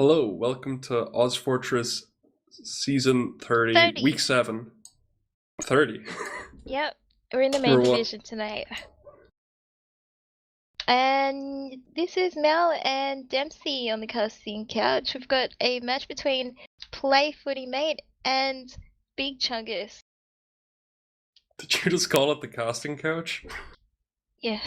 Hello, welcome to ozfortress Season 30, 30. Week 7. 30? Yep, we're in the main For what? division tonight. And this is Mel and Dempsey on the casting couch. We've got a match between Play Footy Mate and Big Chungus. Did you just call it the casting couch? Yeah.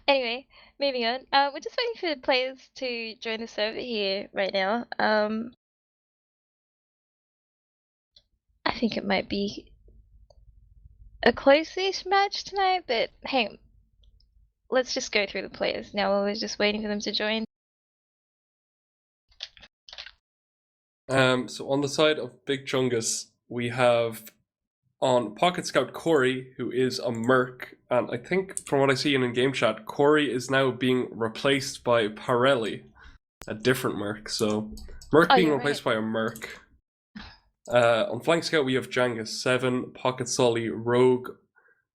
Anyway, moving on. We're just waiting for the players to join the server here right now. I think it might be a close-ish match tonight, but hey, let's just go through the players now while we're just waiting for them to join. So on the side of Big Chungus, we have on Pocket Scout Corey, who is a merc, and I think from what I see in game chat, Corey is now being replaced by Parelli, a different merc. So merc being replaced by a merc. On Flying Scout, we have Jangus, 7, Pocket Sully, Rogue,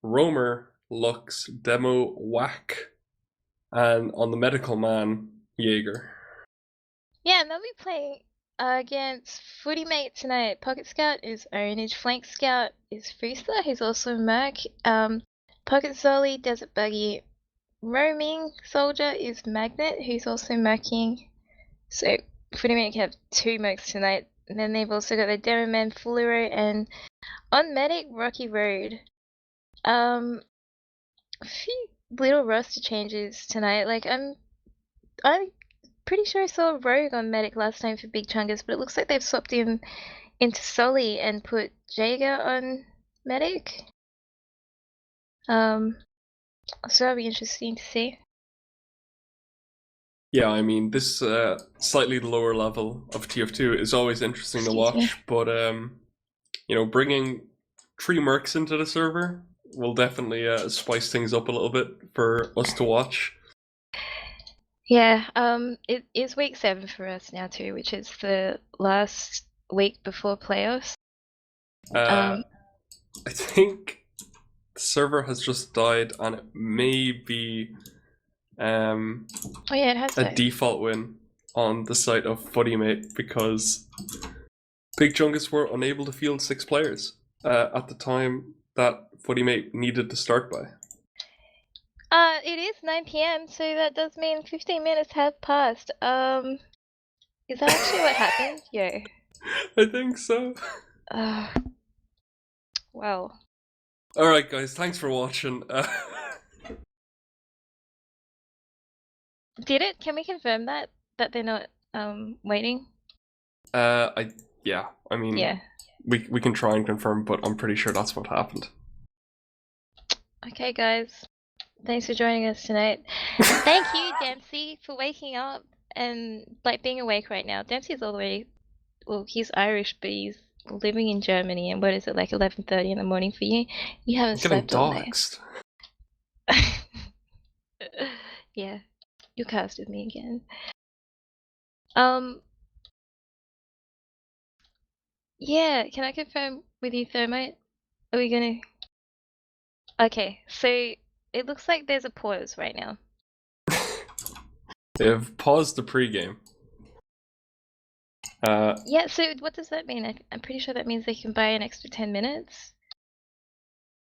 Roamer, Lux, Demo, Whack, and on the Medical Man, Jaeger. Yeah, and they'll be playing against Footy Mate tonight. Pocket Scout is Ownage, Flank Scout is Freezer, who's also Merc. Pocket Sully, Desert Buggy, Roaming Soldier is Magnet, who's also Mercing. So Footy Mate can have 2 Mercs tonight. And then they've also got the Demo Man, Fullero, and on Medic, Rocky Road. A few little roster changes tonight. Like I'm pretty sure I saw Rogue on Medic last time for Big Chungus, but it looks like they've swapped him into Sully and put Jaeger on Medic. So that'll be interesting to see. Yeah, I mean, this slightly lower level of TF2 is always interesting to watch, but you know, bringing 3 mercs into the server will definitely spice things up a little bit for us to watch. Yeah, it is week 7 for us now too, which is the last week before playoffs. I think the server has just died, and it may be oh yeah, it has a died. default win on the side of Footy Mate because Big Chungus were unable to field 6 players at the time that Footy Mate needed to start by. It is 9 PM, so that does mean 15 minutes have passed. Is that actually what happened? Yeah. I think so. Well. Alright guys, thanks for watching. Did it? Can we confirm that they're not waiting? Yeah, I mean, yeah. We can try and confirm, but I'm pretty sure that's what happened. Okay guys, thanks for joining us tonight. Thank you, Dempsey, for waking up and like being awake right now. Dempsey's all the way, well, he's Irish, but he's living in Germany, and what is it, like 11:30 in the morning for you? You haven't slept all day. Yeah, you cast with me again. Yeah, can I confirm with you, Thermite? Are we gonna? Okay, so it looks like there's a pause right now. They've paused the pregame. Yeah, so what does that mean? I'm pretty sure that means they can buy an extra 10 minutes.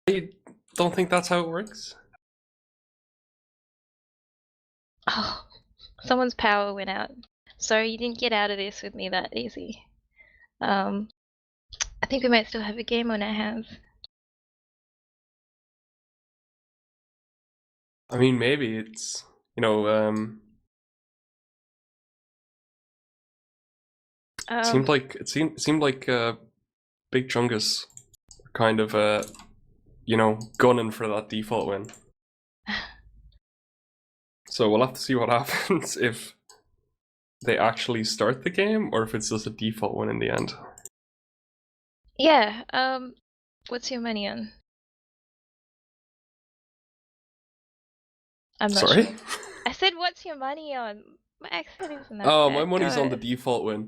I don't think that's how it works. Oh, someone's power went out. Sorry, you didn't get out of this with me that easy. I think we might still have a game on our hands. I mean, maybe it's, you know, it seemed like Big Chungus kind of you know, gunning for that default win. So we'll have to see what happens if they actually start the game or if it's just a default win in the end. Yeah, what's your money on? I'm not Sorry? sure. I said, what's your money on? My accent isn't that Oh, bad. my money's on the default win.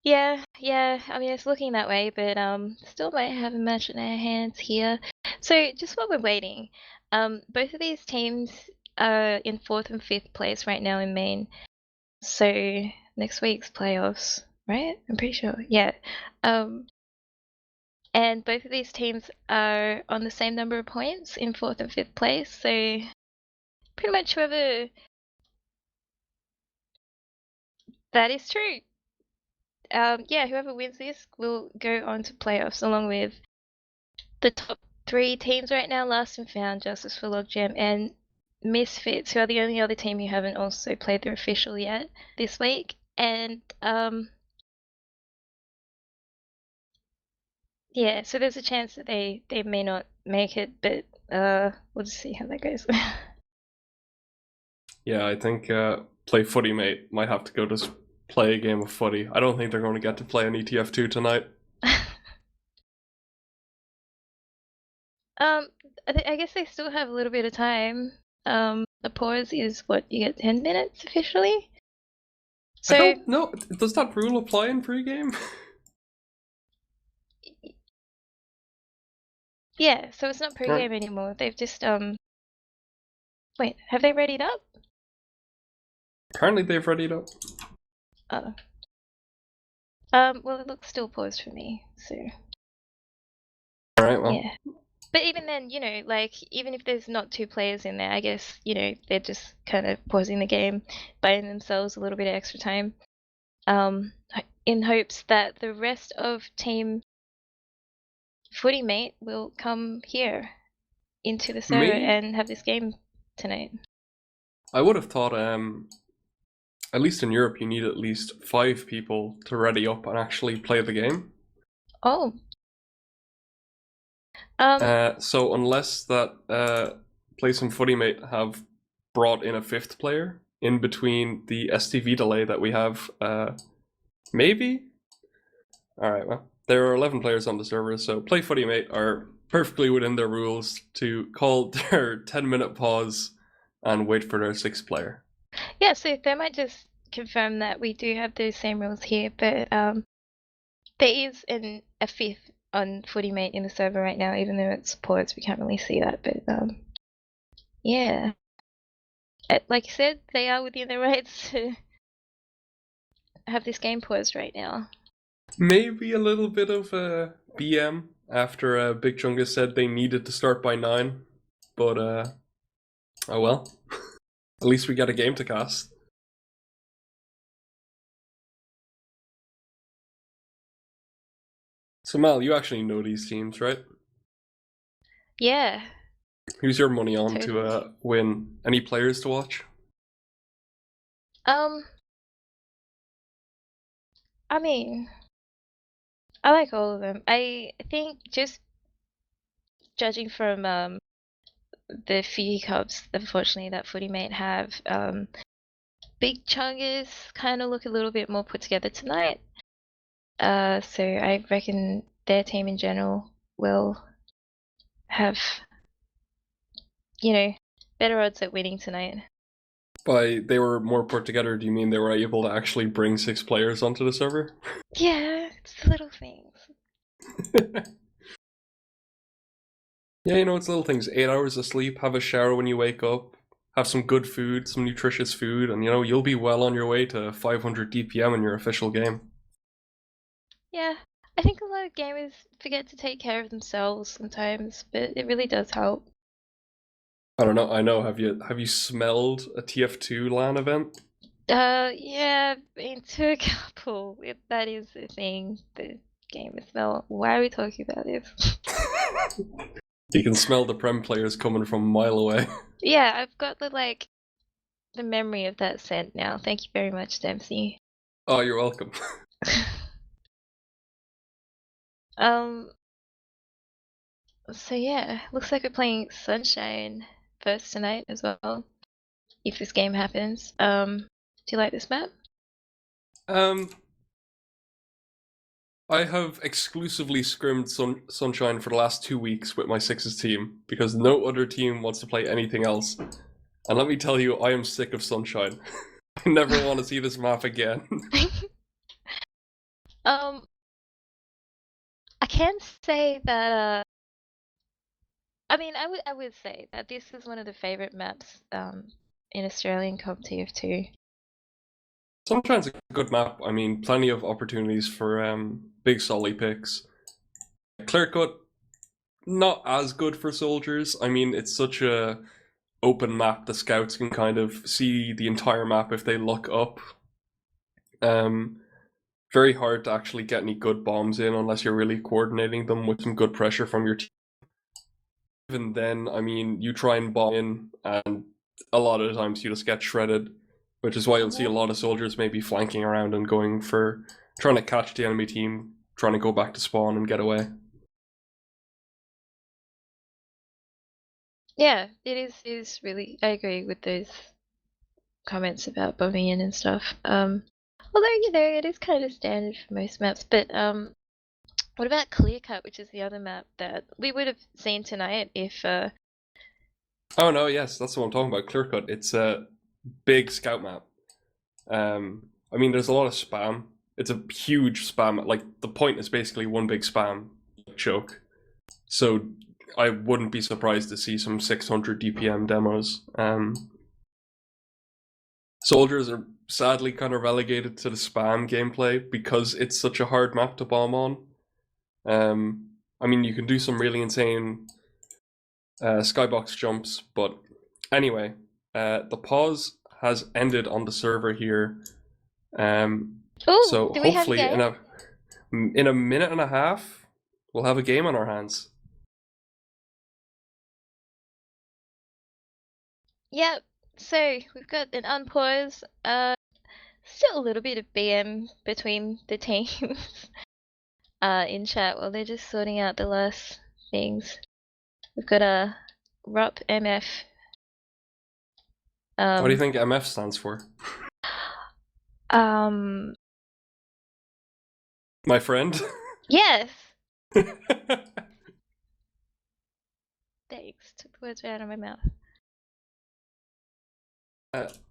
Yeah, I mean, it's looking that way, but still might have a match in our hands here. So just while we're waiting, both of these teams are in 4th and 5th place right now in main. So next week's playoffs, right? I'm pretty sure. Yeah. And both of these teams are on the same number of points in 4th and 5th place. So pretty much whoever. That is true. Yeah, whoever wins this will go on to playoffs along with the top 3 teams right now: Last and Found, Justice for Logjam, and Misfits, who are the only other team who haven't also played their official yet this week. And yeah, so there's a chance that they may not make it, but we'll just see how that goes. Yeah, I think Play Footy Mate might have to go to play a game of footy. I don't think they're going to get to play an ETF2 tonight. I guess they still have a little bit of time. The pause is what, you get 10 minutes officially? So I don't know. Does that rule apply in pre-game? yeah, so it's not pre-game anymore. They've just wait, have they readied up? Apparently they've readied up. Oh. Well, it looks still paused for me, so. Alright, well. Yeah. But even then, you know, like, even if there's not 2 players in there, I guess, you know, they're just kind of pausing the game, buying themselves a little bit of extra time, in hopes that the rest of Team Footy Mate will come here into the server and have this game tonight. I would have thought, at least in Europe, you need at least 5 people to ready up and actually play the game. Oh. So unless that Place and Footy Mate have brought in a 5th player in between the STV delay that we have, maybe? Alright, well, there are 11 players on the server, so Play Footy Mate are perfectly within their rules to call their 10-minute pause and wait for their 6th player. Yeah, so they might just confirm that we do have those same rules here, but there is a 5th on Footy Mate in the server right now, even though it's paused, we can't really see that, but yeah. Like you said, they are within their rights to have this game paused right now. Maybe a little bit of a BM after Big Chungus said they needed to start by 9, but oh well. At least we got a game to cast. So Mal, you actually know these teams, right? Yeah. Who's your money on Totally. to win? Any players to watch? I mean, I like all of them. I think just judging from the few Cubs, unfortunately, that Footy Mate have, Big Chungus kind of look a little bit more put together tonight. So I reckon their team in general will have, you know, better odds at winning tonight. By they were more put together, do you mean they were able to actually bring 6 players onto the server? Yeah, it's little things. Yeah, you know, it's little things. 8 hours of sleep, have a shower when you wake up, have some good food, some nutritious food, and you know, you'll be well on your way to 500 DPM in your official game. Yeah, I think a lot of gamers forget to take care of themselves sometimes, but it really does help. I don't know. I know. Have you smelled a TF2 LAN event? Yeah, been to a couple. That is the thing. The game smell. Why are we talking about this? You can smell the Prem players coming from a mile away. Yeah, I've got the memory of that scent now. Thank you very much, Dempsey. Oh, you're welcome. So yeah, looks like we're playing Sunshine first tonight as well, if this game happens. Do you like this map? I have exclusively scrimmed Sunshine for the last 2 weeks with my Sixes team because no other team wants to play anything else. And let me tell you, I am sick of Sunshine. I never want to see this map again. I can say that I mean, I would say that this is one of the favorite maps in Australian Comp TF2. Sunshine's a good map. I mean, plenty of opportunities for big solly picks. Clear cut, not as good for soldiers. I mean, it's such a open map. The scouts can kind of see the entire map if they look up. Very hard to actually get any good bombs in unless you're really coordinating them with some good pressure from your team. Even then, I mean, you try and bomb in, and a lot of the times you just get shredded, which is why you'll see a lot of soldiers maybe flanking around and going for trying to catch the enemy team, trying to go back to spawn and get away. Yeah, it is really, I agree with those comments about bombing in and stuff. Although, you know, it is kind of standard for most maps, but what about Clear Cut, which is the other map that we would have seen tonight if Oh no, yes, that's what I'm talking about. Clear cut. It's a big scout map. I mean, there's a lot of spam. It's a huge spam. Like the point is basically one big spam choke. So I wouldn't be surprised to see some 600 DPM demos. Soldiers are sadly kind of relegated to the spam gameplay because it's such a hard map to bomb on. I mean, you can do some really insane skybox jumps, but anyway, the pause has ended on the server here. Ooh, So do we have a hopefully game? in a minute and a half, we'll have a game on our hands. Yep. So we've got an unpause. Still a little bit of BM between the teams. In chat while they're just sorting out the last things. We've got a RUP MF. What do you think MF stands for? My friend? Yes. Thanks. Took the words right out of my mouth.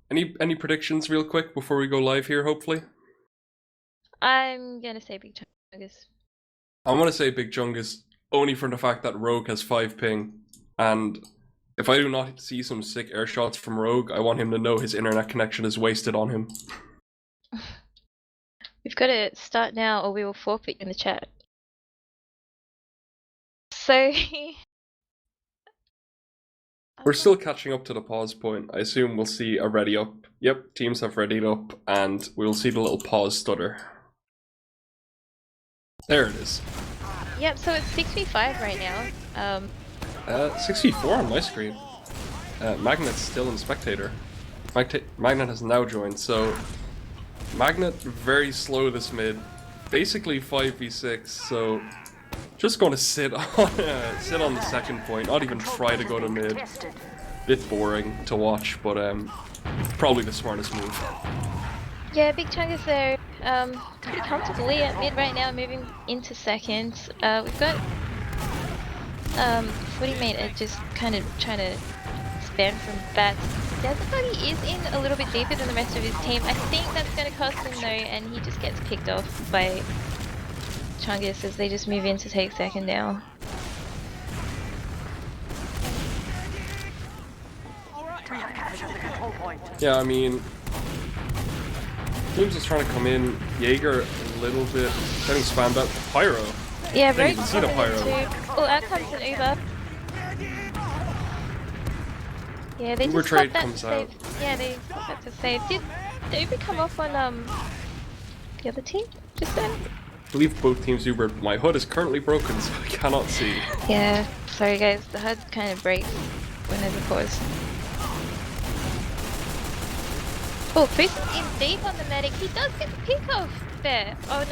Any predictions real quick before we go live here, hopefully? I'm gonna say Big Chungus. I'm gonna say Big Chungus only from the fact that Rogue has 5 ping, and if I do not see some sick air shots from Rogue, I want him to know his internet connection is wasted on him. We've got to start now or we will forfeit in the chat. So We're still catching up to the pause point. I assume we'll see a ready up. Yep, teams have readied up, and we'll see the little pause stutter. There it is. Yep, so it's 6v5 right now. 64 on my screen. Magnet's still in spectator. Magnet has now joined, so Magnet very slow this mid. Basically 5v6, so just going to sit on the second point, not even try to go to mid. Bit boring to watch, but probably the smartest move. Yeah, Big Chungus there, pretty comfortably at mid right now, moving into second. We've got Footy mate are just kind of trying to spam from bats. Desert Buggy is in a little bit deeper than the rest of his team. I think that's going to cost him though, and he just gets picked off by Chungus as they just move in to take second now. Yeah, I mean, teams just trying to come in. Jaeger a little bit getting spammed out. Pyro. Yeah, very you can see the pyro. Oh, out comes an Uber. Yeah, they Uber just trade got that comes to out. save. Yeah, they got that to save. Did the Uber come off on the other team just then? I believe both teams Ubered. My HUD is currently broken, so I cannot see. Yeah, sorry guys, the HUD kind of breaks when there's a pause. Oh, Priest is in deep on the medic. He does get the pick off there on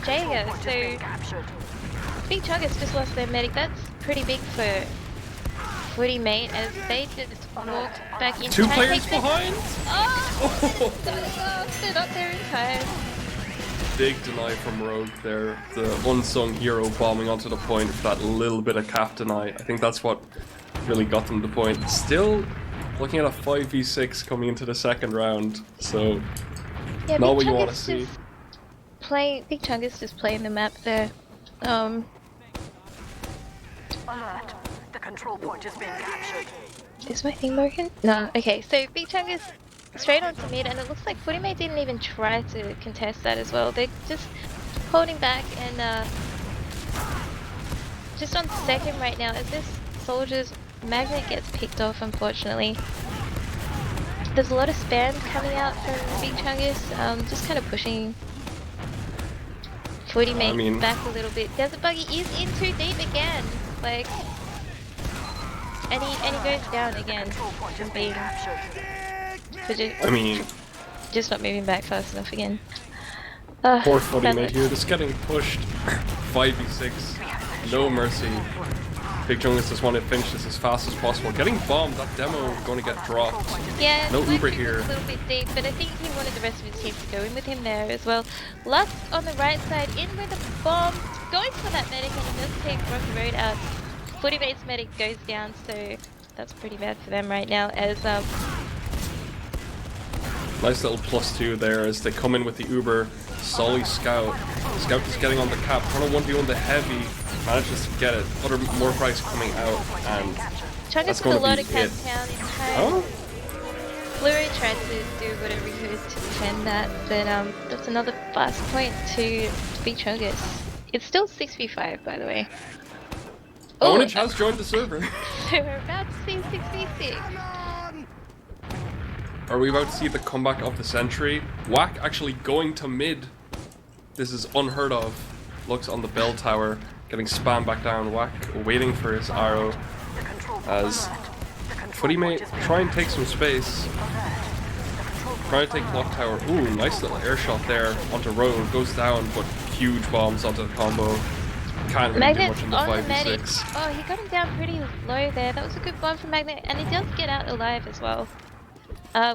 Jaeger. So Big Chungus just lost their medic. That's pretty big for Footy mate as they just walked back into 2 players behind. Oh, they're not there in time. Big deny from Rogue there. The unsung hero bombing onto the point for that little bit of cap deny. I think that's what really got them the point. Still looking at a 5v6 coming into the second round, so yeah, not what you want to see. Big Chungus just playing the map there. Alert. The control point is being captured. Is my thing broken? No. Okay, so Big Chungus straight onto mid, and it looks like Footy Mate didn't even try to contest that as well. They're just holding back and just on second right now as this soldier's magnet gets picked off, unfortunately. There's a lot of spam coming out from Big Chungus, just kind of pushing Footy Mate back a little bit. Desert Buggy is in too deep again, like, and he goes down again from being, just not moving back fast enough again. Poor Footy Mate here, just getting pushed 5v6, no mercy. Big Chungus just wanted to finish this as fast as possible. Getting bombed, that demo going to get dropped. Yeah, no Uber here. A little bit deep, but I think he wanted the rest of his team to go in with him there as well. Lux on the right side, in with a bomb, going for that medic, and he does take Rocky Road out. Footy Mate's medic goes down, so that's pretty bad for them right now. As nice little +2 there as they come in with the Uber. Solly Scout. Scout is getting on the cap, trying to 1v1 the heavy. Manages to get it. Other more price coming out, and that's going to be it. Oh? Flurry tried to do whatever he could to defend that, but that's another fast point to Big Chungus. It's still 6v5, by the way. Ownage has joined the server. So we're about to see 6v6. Are we about to see the comeback of the century? Whack actually going to mid. This is unheard of. Looks on the bell tower, getting spammed back down. Whack waiting for his arrow as Footy Mate try and take some space. Trying to take clock tower. Ooh, nice little air shot there onto road. Goes down, but huge bombs onto the combo. Can't really do much in the 5v6. Oh, he got him down pretty low there. That was a good bomb from Magnet, and he does get out alive as well.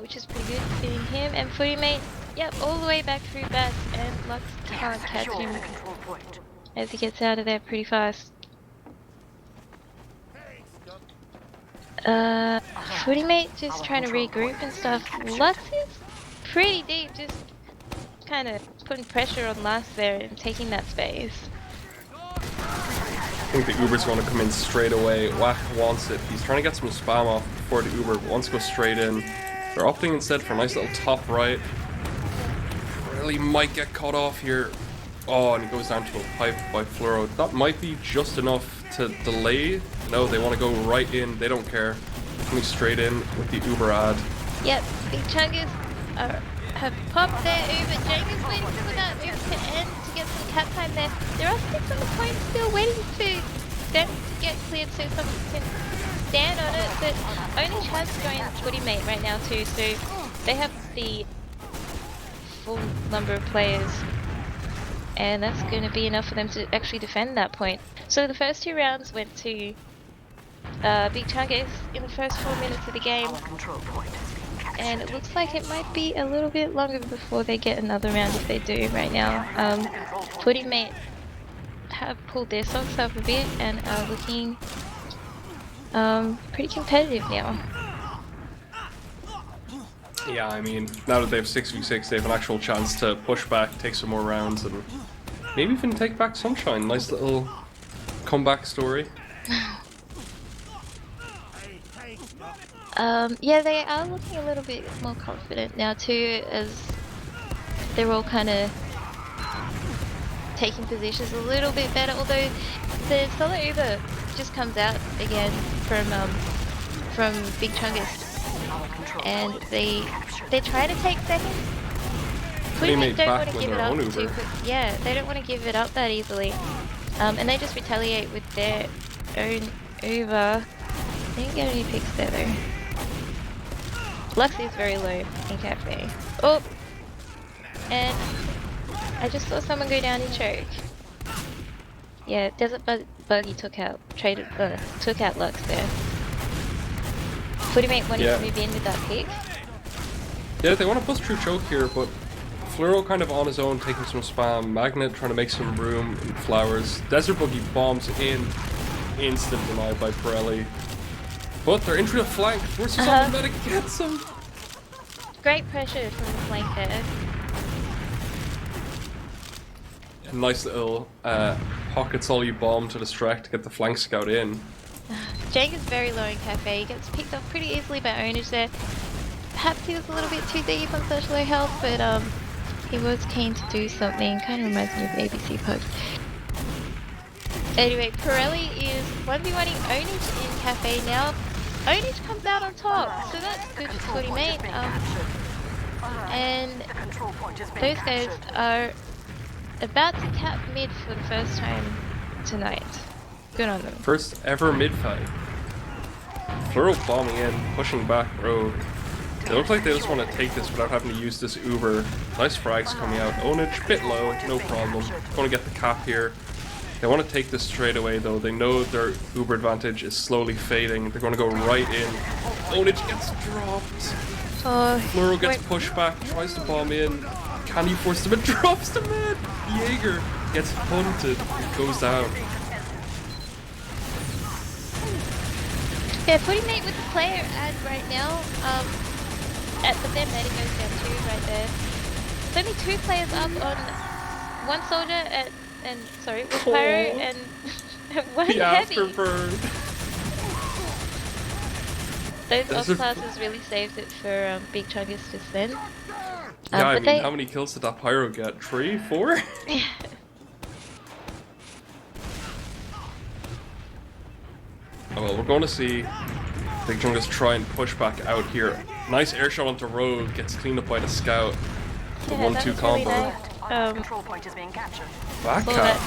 Which is pretty good seeing him. And Footy Mate, yep, all the way back through bats, and Lux can't catch him as he gets out of there pretty fast. Footy Mate just trying to regroup and stuff. Lux is pretty deep, just kind of putting pressure on Lux there and taking that space. I think the Uber's going to come in straight away. Whack wants it. He's trying to get some spam off before the Uber, but wants to go straight in. They're opting instead for a nice little top right. Really might get caught off here. Oh, and he goes down to a pipe by Fluoro. That might be just enough to delay. No, they want to go right in. They don't care. Coming straight in with the Uber ad. Yep, Big Chungus have popped their Uber. James waiting for that Uber to end to get some cap time there. There are 6 on the point still waiting for them to get cleared so someone can stand on it, but Ownage has joined Footy Mate right now too, so they have the full number of players, and that's going to be enough for them to actually defend that point. So the first 2 rounds went to Big Chungus in the first 4 minutes of the game, and it looks like it might be a little bit longer before they get another round if they do right now. Footy Mate have pulled their socks up a bit and are looking pretty competitive now. Yeah, I mean, now that they have 6v6, they have an actual chance to push back, take some more rounds, and maybe even take back Sunshine. Nice little comeback story. Yeah, they are looking a little bit more confident now too, as they're all kind of taking positions a little bit better, although the solo Uber just comes out again from Big Chungus, and they try to take second. Footy Mate don't want to give it up too quick. Yeah, they don't want to give it up that easily, and they just retaliate with their own Uber. They didn't get any picks there though. Lux is very low in Cafe. Oh, and I just saw someone go down in choke. Yeah, Desert Buggy took out Lux there. Footy Mate wanted to move in with that pick. Yeah, they want to bust through choke here, but Fluoro kind of on his own, taking some spam. Magnet trying to make some room in flowers. Desert Buggy bombs in. Instant denied by Pirelli. But they're into the flank. Versus on the medic gets him. Great pressure from the flank there. A nice little pockets all you bomb to distract to get the flank scout in. Jake is very low in Cafe. He gets picked up pretty easily by Ownage there. perhaps he was a little bit too deep on such low health, but he was keen to do something. Kind of reminds me of ABC Pugs. Anyway, Pirelli is 1v1ing Onage in Cafe now. Onage comes out on top, so that's good for Footy mate. And those guys are about to cap mid for the first time tonight. Good on them. First ever mid fight. Fluro bombing in, pushing back road. They look like they just want to take this without having to use this Uber. Nice frags coming out. Onage, bit low, no problem. Going to get the cap here. They want to take this straight away though. They know their Uber advantage is slowly fading. They're going to go right in. Onage gets dropped. Fluro gets pushed back, tries to bomb in. Can you force them? It drops the mid. Jaeger gets punted, goes down. Yeah, Footy mate with the player ad right now. But their meta goes down too right there. There's only 2 players up on 1 soldier and sorry, with pyro and 1 The heavy. afterburn. Those off classes really saved it for Big Chungus just then. Yeah, I mean, how many kills did that pyro get? 3, 4? Oh well, we're going to see Big Chungus try and push back out here. Nice air shot onto road, gets cleaned up by the scout. The 1-2 combo. Really nice. Back cap.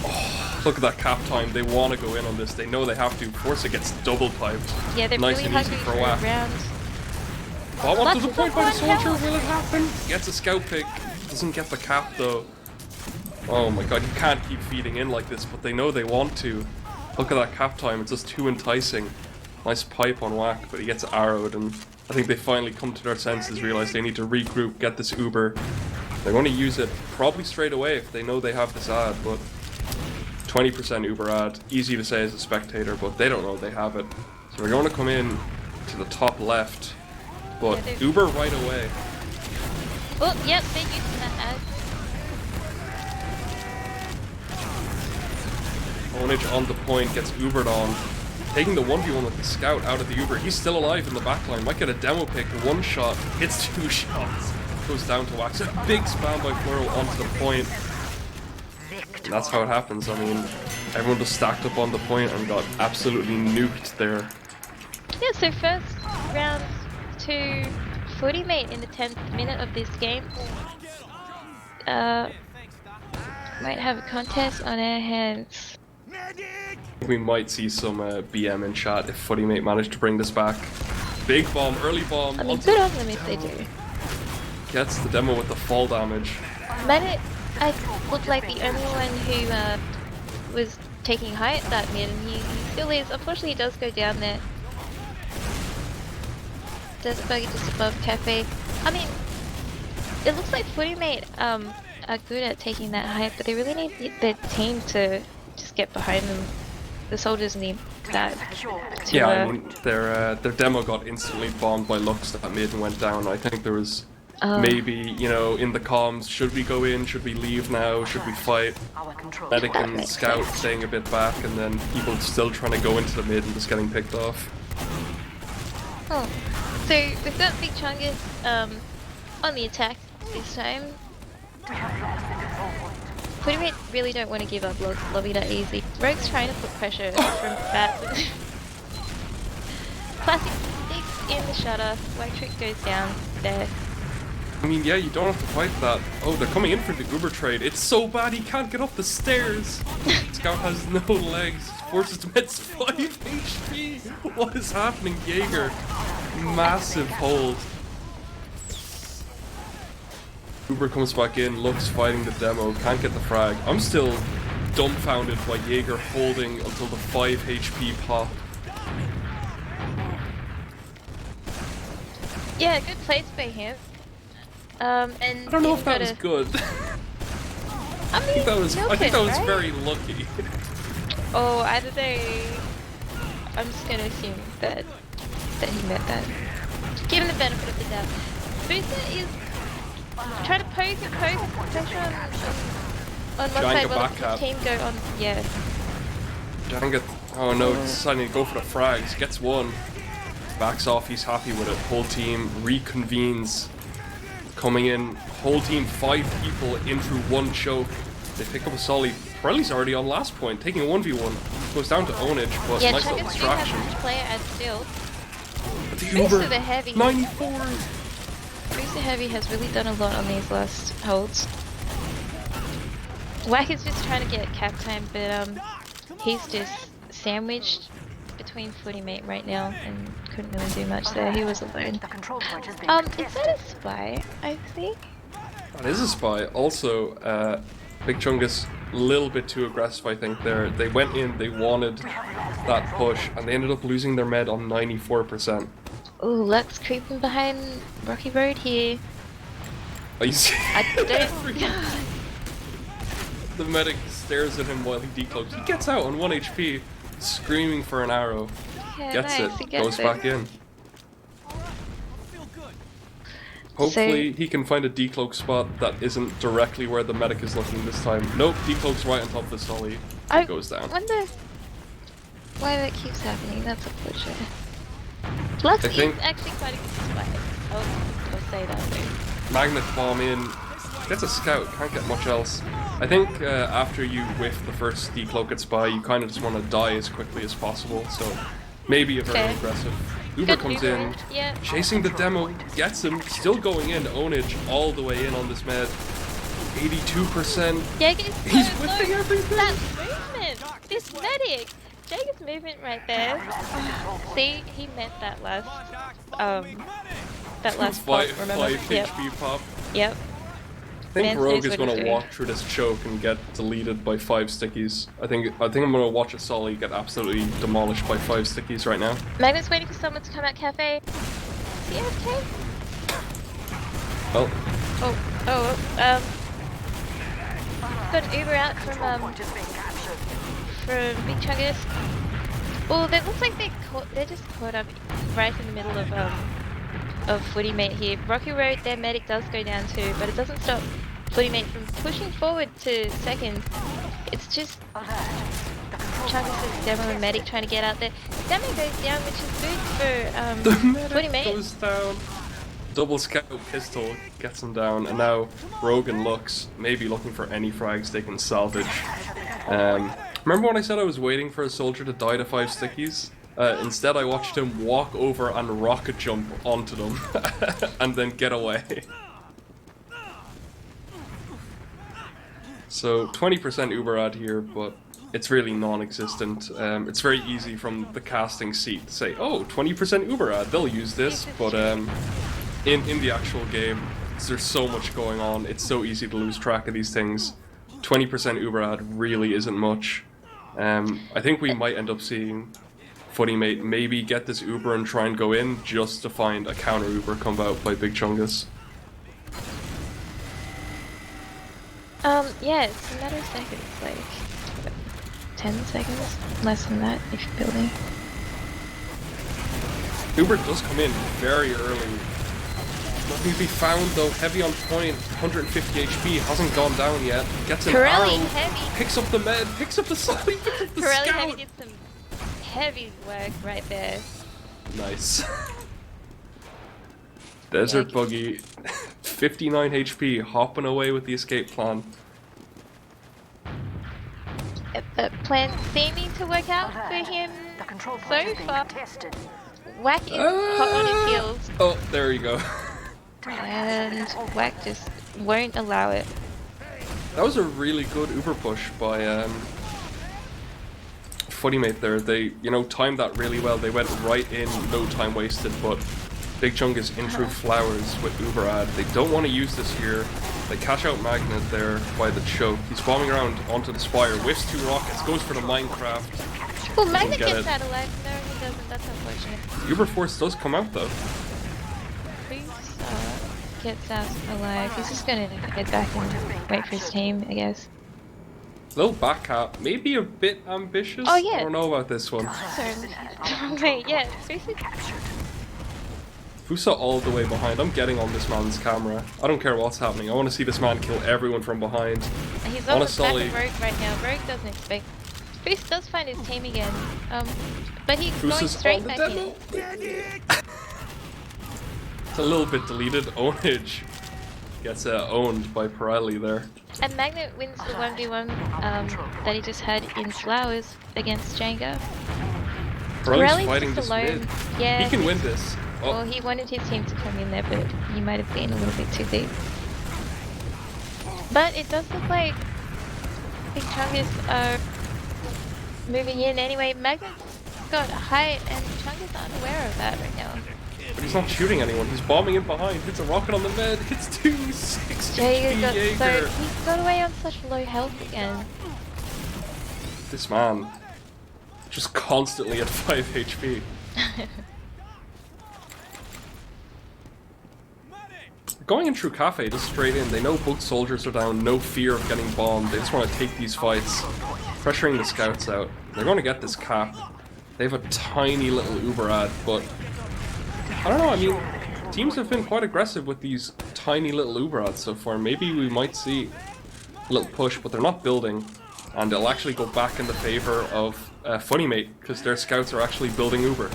Oh, look at that cap time. They want to go in on this. They know they have to. Forza gets double piped. Yeah, they're nice really and easy hungry for a whack. rounds. Ball up to the point by the soldier. Will it happen? Gets a scout pick. Doesn't get the cap though. Oh my god, you can't keep feeding in like this, but they know they want to. Look at that cap time. It's just too enticing. Nice pipe on whack, but he gets arrowed, and I think they finally come to their senses, realize they need to regroup, get this Uber. They're going to use it probably straight away if they know they have this ad, but 20% Uber ad, easy to say as a spectator, but they don't know they have it. So we're going to come in to the top left, but yeah, Uber right away. Oh, yep, they're using that ad. Onage on the point, gets Ubered on. Taking the 1v1 with the scout out of the Uber. He's still alive in the backline. Might get a demo pick. 1 shot. Hits 2 shots. Goes down to wax. A big spam by Fluro onto the point. And that's how it happens. I mean, everyone just stacked up on the point and got absolutely nuked there. Yeah, so first round to Footy mate in the 10th minute of this game. Might have a contest on our hands. We might see some BM in chat if Footy mate managed to bring this back. Big bomb, early bomb. I mean, good on them if they do. Gets the demo with the fall damage. MAATTEE, I looked like the only one who was taking height that mid, and he still is. Unfortunately, he does go down there. Desert Buggy just above Cafe. I mean, it looks like Footy mate are good at taking that height, but they really need their team to just get behind them. The soldiers need that. Yeah, I mean, their demo got instantly bombed by Lux that mid and went down. I think there was maybe, you know, in the comms, should we go in, should we leave now, should we fight? Medic and Scout staying a bit back, and then people still trying to go into the mid and just getting picked off. Oh, so we've got Big Chungus on the attack this time. Footy mate really don't want to give up lobby that easy. Rogue's trying to put pressure from bat. Classic sticks in the shutter. White trick goes down there. I mean, yeah, you don't have to fight that. Oh, they're coming in for the Uber trade. It's so bad he can't get up the stairs. Scout has no legs. Forces to miss 5 HP. What is happening, Jaeger? Massive hold. Uber comes back in, Lux fighting the demo, can't get the frag. I'm still dumbfounded by Jaeger holding until the 5 HP pop. Yeah, good plays by him. And I don't know if that was good. I mean, I think that was very lucky. Oh, either they... I'm just gonna assume that he meant that. Give him the benefit of the doubt. Booster is trying to poke pressure on one side while the team go on. Yeah. Janga, oh no, deciding to go for the frags. Gets one. backs off, he's happy with it. Whole team reconvenes, coming in, whole team 5 people in through one choke. They pick up a Solly. Pirelli's already on last point, taking a 1v1. Goes down to ownage, but Yeah, nice little Chungus do have distraction. much player and still. But the Boost Uber, to the heavy. 94! Boost to heavy has really done a lot on these last holds. Wack is just trying to get cap time, but he's just sandwiched between Footy Mate right now and couldn't really do much there. He was alone. Is that a spy, I think? That is a spy. Also, Big Chungus, a little bit too aggressive, I think, there. They went in, they wanted that push, and they ended up losing their med on 94%. Ooh, Lux creeping behind Rocky Road here. Oh, you see? I don't... The medic stares at him while he decloaks. He gets out on 1 HP, screaming for an arrow. Yeah, Gets nice, he it, gets goes it. back in. Hopefully he can find a decloak spot that isn't directly where the medic is looking this time. Nope, decloak's right on top of the Sully. I Goes down. wonder why that keeps happening. That's a pleasure. Lux is think- actually quite a good spy. I'll say that though. Magnet bomb in. Gets a scout, can't get much else. I think after you whiff the first decloak at spy, you kind of just want to die as quickly as possible, so maybe a very Okay. aggressive. Uber Good comes Uber. in, Yeah. chasing the demo, gets him, still going in, ownage all the way in on this med. 82%. Jaeger's He's so whipping low. everything! That movement! This medic! Jaeger's movement right there. See, he meant that last pop, remember? 5 Yep. HP pop. Yep. I think Man Rogue knows is what going he's to doing. walk through this choke and get deleted by 5 stickies. I think I'm going to watch a Solly get absolutely demolished by 5 stickies right now. Magnet's waiting for someone to come out cafe. Is he AFK? Well, Got an Uber out from Big Chungus. Oh, that looks like they're just caught up right in the middle of Footy Mate here. Rocky Road, their medic does go down too, but it doesn't stop Footy Mate from pushing forward to second. It's just Chungus' demo and medic trying to get out there. Demo goes down, which is good for Footy Mate. goes down. Double scout pistol gets him down, and now Rogue and Lux may be looking for any frags they can salvage. Remember when I said I was waiting for a soldier to die to 5 stickies? Instead I watched him walk over and rocket jump onto them, and then get away. So 20% Uber ad here, but it's really non-existent. It's very easy from the casting seat to say, oh, 20% Uber ad, they'll use this, but in the actual game, there's so much going on, it's so easy to lose track of these things. 20% Uber ad really isn't much. I think we might end up seeing Footy Mate maybe get this Uber and try and go in just to find a counter Uber come out by Big Chungus. Yeah, it's a matter of seconds, like 10 seconds, less than that if you're building. Uber does come in very early. Nothing to be found though, heavy on point, 150 HP, hasn't gone down yet. Gets an Pirelli arrow, heavy. picks up the med, picks up the Sully, picks up the Pirelli scout. heavy did some heavy work right there. Nice. Desert Buggy, 59 HP, hopping away with the escape plan. Plan seeming to work out for him so far. Whack is hot on his heels, Oh, there you go. and Whack just won't allow it. That was a really good Uber push by Footy Mate there. They, timed that really well. They went right in, no time wasted, but Big Chungus in through flowers with Uber ad. They don't want to use this here. They catch out Magnet there by the choke. He's bombing around onto the spire, whiffs 2 rockets, goes for the Minecraft. Well, Magnet get gets it. out alive. No, he doesn't. That's unfortunate. Uber Force does come out though. Bruce gets out alive. He's just gonna head back and wait for his team, I guess. Little back cap, maybe a bit ambitious. Oh, yeah. I don't know about this one. Sorry, wait, yeah, Bruce is Fusa all the way behind. I'm getting on this man's camera. I don't care what's happening. I want to see this man kill everyone from behind. He's On on a the back Sully. of Rogue right now. Rogue doesn't expect. Footy does find his team again, but he's Footy going is straight on the back demo. in. It's a little bit deleted. Ownage gets owned by Pirelli there. And Magnet wins the 1v1 that he just had in Flowers against Jenga. Pirelli's fighting just this alone. mid. Yeah, He can win this. Oh, well, he wanted his team to come in there, but he might have been a little bit too deep. But it does look like Big Chungus are moving in anyway. Magnet's got height, and Chungus aren't aware of that right now. but he's not shooting anyone. He's bombing in behind. Hits a rocket on the med. Hits 260 Jaeger got Jaeger. so he got away on such low health again. This man, just constantly at 5 HP. Going in through Cafe, just straight in. They know both soldiers are down, no fear of getting bombed. They just want to take these fights, pressuring the scouts out. They're going to get this cap. They have a tiny little Uber ad, but I don't know, I mean, teams have been quite aggressive with these tiny little Uber ads so far. Maybe we might see a little push, but they're not building, and they'll actually go back in the favor of Footy Mate, because their scouts are actually building Uber.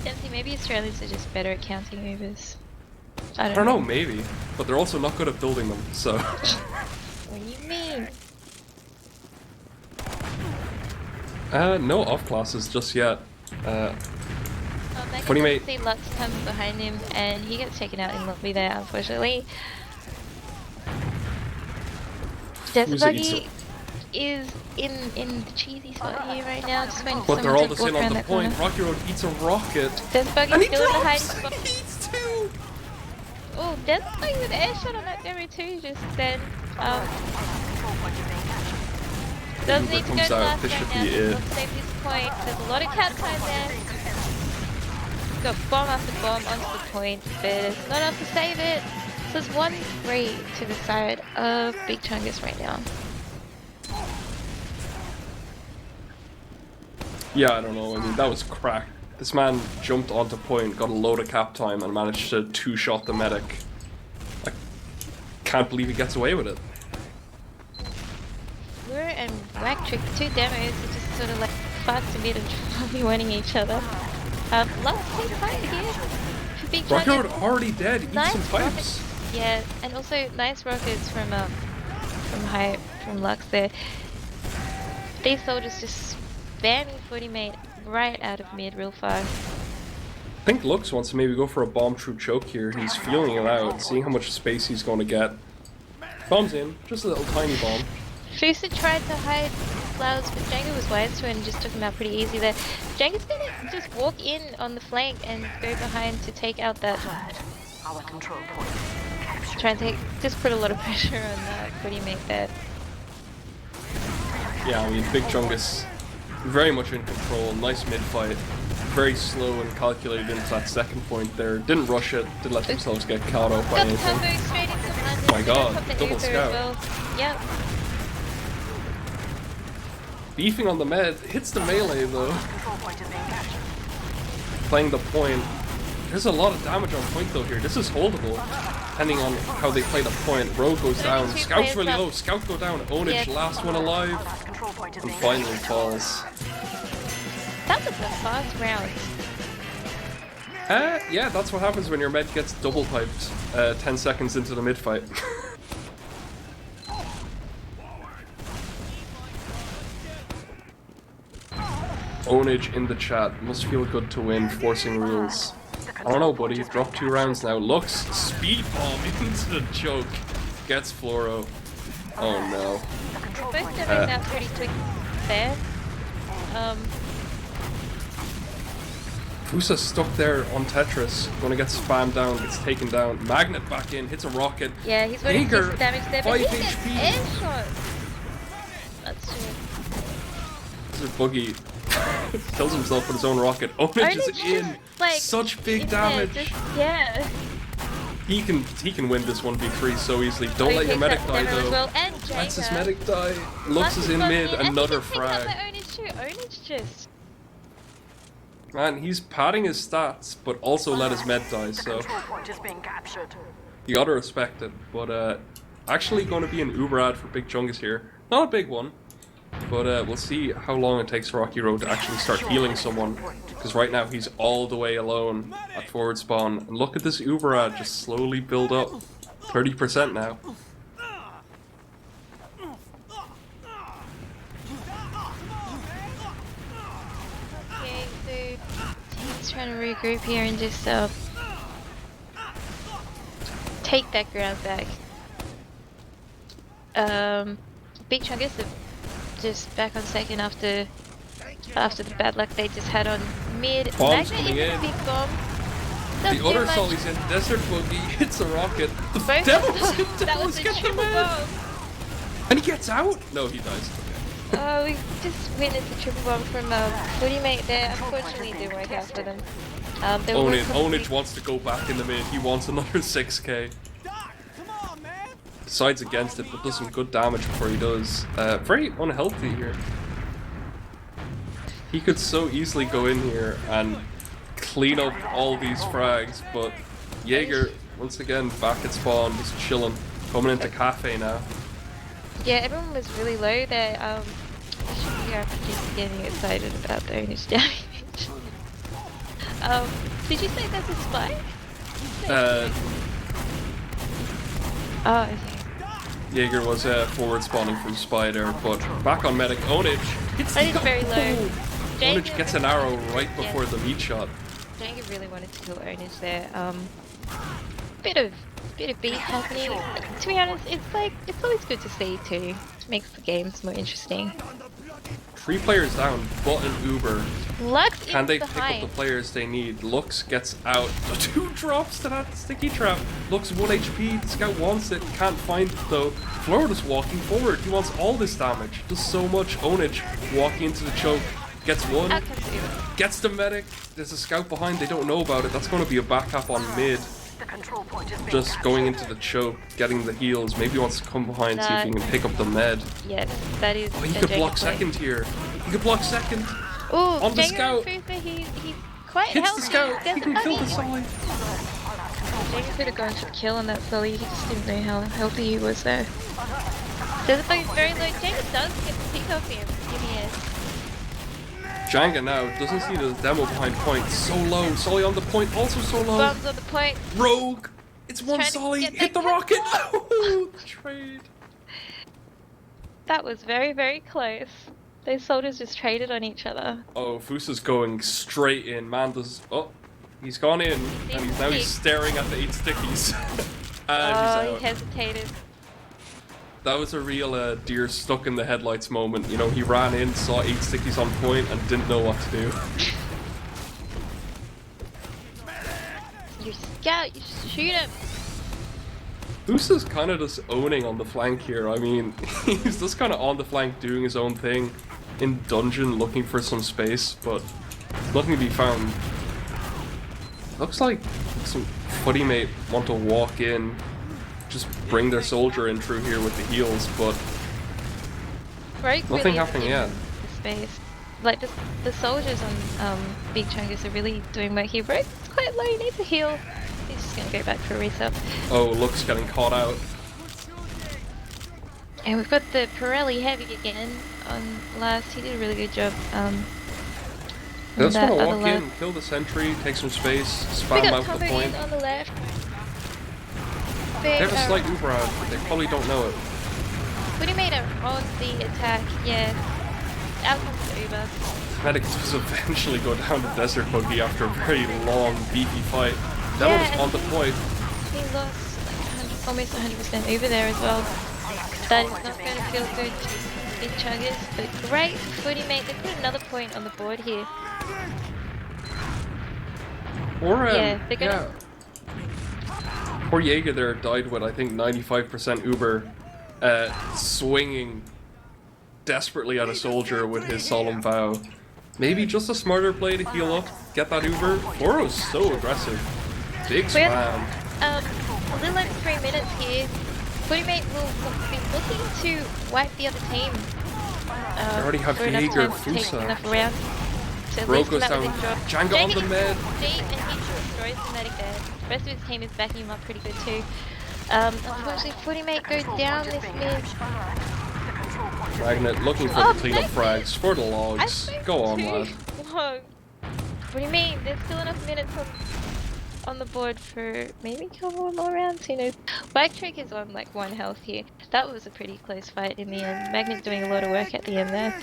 Dempsey, maybe Australians are just better at counting Ubers. I don't know, maybe, but they're also not good at building them, so... What do you mean? No off classes just yet. Footy Mate. See Lux comes behind him and he gets taken out in lobby there, unfortunately. Desert Buggy is in the cheesy spot here right now, just waiting for But they're all someone to just walk in around on the that point. corner. Rocky Road eats a rocket. Desert Buggy's And he still in the drops! hiding spot. He eats two! Oh, Desert Buggy with an air shot on that demo too, just then. Doesn't need to go comes to out, last this right should now, be just it. wants to save his point. There's a lot of cat time there. Got bomb after bomb onto the point, but it's not enough to save it. So it's 1-3 to the side of Big Chungus right now. Yeah, I don't know. I mean, that was crack. This man jumped onto point, got a load of cap time, and managed to two-shot the medic. I can't believe he gets away with it. Lure and Whack Trick, two demos are just sort of like fast to mid and probably winning each other. Last team fight here for Big Rocky Road Chungus. already dead. Eat Nice some pipes. Yeah, and also nice rockets from Lux there. These soldiers just spamming Footy Mate right out of mid real fast. I think Lux wants to maybe go for a bomb through choke here. He's feeling it out, seeing how much space he's going to get. Bombs in, just a little tiny bomb. Fusa tried to hide Flowers, but Jenga was wise to it and just took him out pretty easy there. Jenga's gonna just walk in on the flank and go behind to take out that. Our control point. Try and just put a lot of pressure on Footy Mate there. Yeah, I mean, Big Chungus very much in control. Nice mid fight. Very slow and calculated into that second point there. Didn't rush it. Didn't let themselves get caught up by Got the anything. combo straight into London. My God, Got the double Uber scout. as well. Yep. Beefing on the med. Hits the melee though. Control point is being captured. Playing the point. There's a lot of damage on point though here. This is holdable. Depending on how they play the point. Rogue goes down. Two Scout's players really left. low. Scout go down. Ownage, Yeah. last one alive. Last control point is And being finally captured. falls. That was a fast round. Yeah, that's what happens when your med gets double piped 10 seconds into the mid fight. Ownage in the chat. Must feel good to win, forcing rules. I don't know, buddy. Dropped 2 rounds now. Looks speed bomb into the choke. Gets Fluoro. Oh no. The control Both point demos now pretty quick there. Fusa's stuck there on Tetris. Gonna get spammed down, gets taken down. Magnet back in, hits a rocket. Yeah, he's already Jaeger, some damage there, but 5 he gets HP. air shot. That's true. This is Boogie. Kills himself with his own rocket. Ownage is in. Like, Such big in there, damage. just- yeah. He can win this 1v3 so easily. Don't Oh, let he your takes medic out die Demo as though. well, and Lets his Jaeger. medic die. Lux is in mid, another frag. Ownage too. Ownage just. Man, he's padding his stats, but also let his med die, The so control point is being captured. you gotta respect it. But actually going to be an Uber ad for Big Chungus here. Not a big one, But we'll see how long it takes Rocky Road to actually start healing someone. Because right now he's all the way alone at forward spawn. And look at this Uber ad just slowly build up. 30% now. Okay, so he's trying to regroup here and just take that ground back. Big Chungus just back on second after the bad luck they just had on mid. Bombs Magnet coming is a in. big bomb. The Doesn't do other much. Sully's in. Desert Boogie hits a rocket. The Both Devils, of them. the That was Devils a get the triple win. bomb. And he gets out? No, he dies. Oh, we just witnessed a triple bomb from Footy mate there. Unfortunately, it didn't work out for them. They were Onage wants to go back in the mid. He wants another 6k. Decides against it, but does some good damage before he does. Very unhealthy here. He could so easily go in here and clean up all these frags, but Jaeger, once again, back at spawn, just chilling. Coming into cafe now. Yeah, everyone was really low there. The RPGs getting excited about the ownage damage. Did you say that's a spy? Oh, okay. Jaeger was forward spawning from Spider, but back on medic. Onage hits That is very low. Onage gets an arrow right before the meat shot. Jaeger really wanted to kill ownage there. Bit of beef happening. To be honest, it's always good to see too. It makes the games more interesting. 3 players down, but an Uber. Lux Can is they pick behind. up the players they need? Lux gets out. 2 drops to that sticky trap. Lux 1 HP. The scout wants it. Can't find it though. Florida's walking forward. He wants all this damage. Does so much. Onage walking into the choke. Gets one. Out comes Uber. Gets the medic. There's a scout behind. They don't know about it. That's going to be a back up on mid. The control point is being Just captured. going into the choke, getting the heals. Maybe he wants to come behind, see if he can pick up the med. Yes, that is. Oh, he a could Jaeger block play. second here. He could block second. Ooh, On the Jaeger scout. Trooper, he's quite Hits healthy. the scout. There's He a can kill the buggy. Sully. Jaeger could have gone for the kill on that Sully. He just didn't know how healthy he was there. There's a buggy very low. Jaeger does get the pick off him. Give me a. Janga now doesn't see the demo behind point. So low. Sully on the point, also so low. Bombs on the point. Rogue. It's one Trying to Sully. get Hit the that rocket. kill. Oh, the trade. That was very, very close. Those soldiers just traded on each other. Oh, Fusa's going straight in. Man does. Oh, he's gone in, and he's staring at the 8 stickies. And Oh, he's he out. hesitated. That was a real deer stuck in the headlights moment. You know, he ran in, saw 8 stickies on point, and didn't know what to do. You scout, you shoot him. Fusa's kind of just owning on the flank here. I mean, he's just kind of on the flank doing his own thing. In dungeon, looking for some space, but nothing to be found. Looks like some footy mate want to walk in, just bring their soldier in through here with the heals, but Rogue nothing really happening is yet. in the space. Like the soldiers on Big Chungus are really doing work here. Rogue's quite low, he needs a heal. He's just gonna go back for a reset. Oh, Luke's getting caught out. And we've got the Pirelli heavy again on last. He did a really good job. They just want to other walk left. in, kill the sentry, take some space, We spam got out the combo point. in on the left. They have a slight Uber out, but they probably don't know it. Footy made it on the attack, yeah. Out comes the Uber. Medic does eventually go down to Desert Buggy after a very long, beefy fight. That Yeah, was and on the point. He lost like almost 100% Uber there as well. That is not going to feel good to Big Chungus, but great for Footy mate. They put another point on the board here. Or, Yeah, they're gonna- Poor Jaeger there died with, I think, 95% Uber, swinging desperately at a soldier with his solemn vow. Maybe just a smarter play to heal up, get that Uber. Oro's so aggressive. Big We have spam. a little over 3 minutes here. Footy mate will be looking to wipe the other team. They already have for enough Jaeger, time to take Fusa. enough rounds to at Rogue least goes come out down. with a draw. Django on the med. And he destroys the medic there. The rest of his team is backing him up pretty good too. Unfortunately, Footy mate goes down this mid. Magnet looking for Oh, the cleanup Magnet! frags for the I logs. spent Go on, 2 lad. logs. What do you mean? There's still enough minutes on the board for maybe a couple more rounds, who knows? Bike Trick is on like 1 health here. That was a pretty close fight in the end. Magnet doing a lot of work at the end there.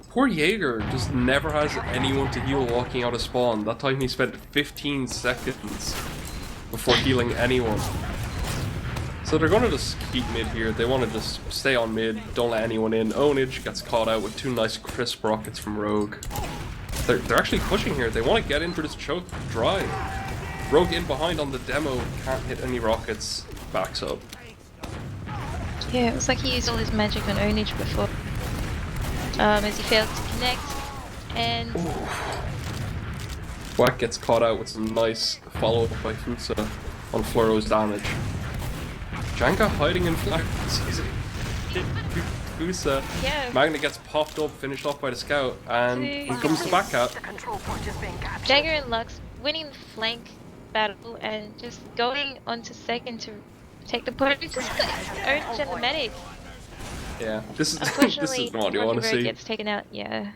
Poor Jaeger just never has anyone to heal walking out of spawn. That time he spent 15 seconds before healing anyone. So they're gonna just keep mid here. They want to just stay on mid, don't let anyone in. Onage gets caught out with 2 nice crisp rockets from Rogue. They're actually pushing here. They want to get in for this choke dry. Rogue in behind on the demo, can't hit any rockets, backs up. Yeah, it was like he used all his magic on Onage before. As he failed to connect, and Wack gets caught out with some nice follow-up by Futsa on Fluoro's damage. Janka hiding in flags. Fusa. yeah, Magnet gets popped up, finished off by the scout, and in comes the back out. The control point is being captured. Jagger and Lux winning the flank battle and just going onto second to take the point. Just got Onage and the medic. Yeah, this is Unfortunately, not what you Rocky want to Road see. gets taken out. Yeah.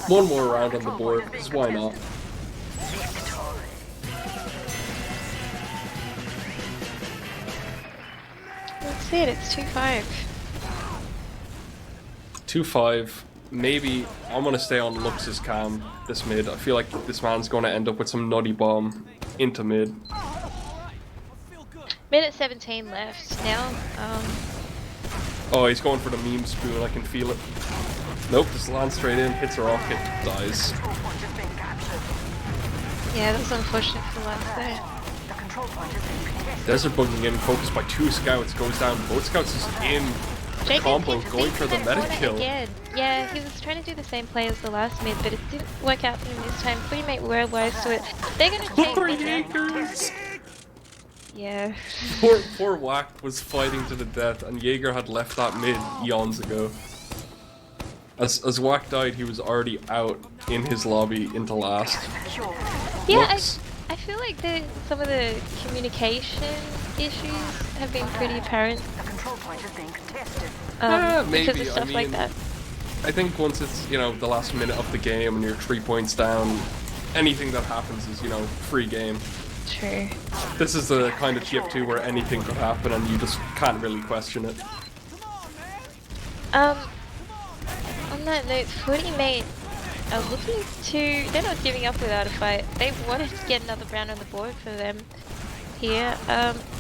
One more round on the board, because why not? That's it. It's 2-5. 2-5. Maybe I'm gonna stay on Lux's cam this mid. I feel like this man's gonna end up with some nutty bomb into mid. Minute 17 left now. Oh, he's going for the meme spoon. I can feel it. Nope, just lands straight in, hits a rocket, dies. Control point is being captured. Yeah, that was unfortunate for Lux there. The control point is being contested. Desert bugging in, focused by 2 scouts, goes down. Both scouts is in. Jacob Combo keeps going for the that medic corner kill. again. Yeah, he was trying to do the same play as the last mid, but it didn't work out for him this time. Footy mate were wise to it. They're gonna take Poor mid now. Jaegers! Yeah. Poor Wack was fighting to the death, and Jaeger had left that mid eons ago. As Wack died, he was already out in his lobby into last. Yeah, Lux. I feel like some of the communication issues have been pretty apparent The control point is being contested. Maybe. because of stuff like that. I think once it's, the last minute of the game and you're 3 points down, anything that happens is, free game. True. This is the kind of TF2 where anything could happen and you just can't really question it. On that note, Footy mate are looking to. They're not giving up without a fight. They wanted to get another round on the board for them here.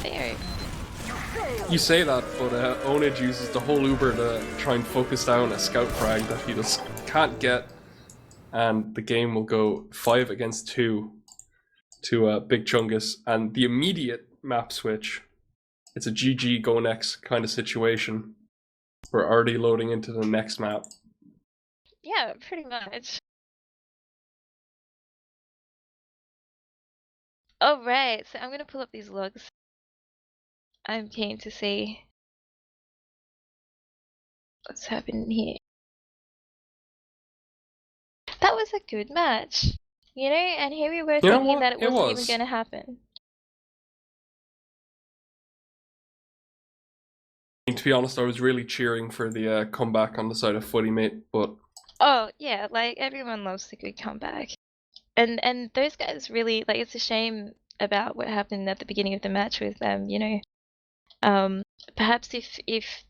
They You say that, but Onage uses the whole Uber to try and focus down a scout frag that he just can't get, and the game will go 5 against 2 to Big Chungus, and the immediate map switch. It's a GG go next kind of situation. We're already loading into the next map. Yeah, pretty much. Alright, so I'm gonna pull up these logs. I'm keen to see what's happening here. That was a good match, and here we were You know thinking what? that it It wasn't even was. gonna happen. To be honest, I was really cheering for the comeback on the side of Footy mate, but Oh yeah, like everyone loves a good comeback. And those guys really it's a shame about what happened at the beginning of the match with them, perhaps if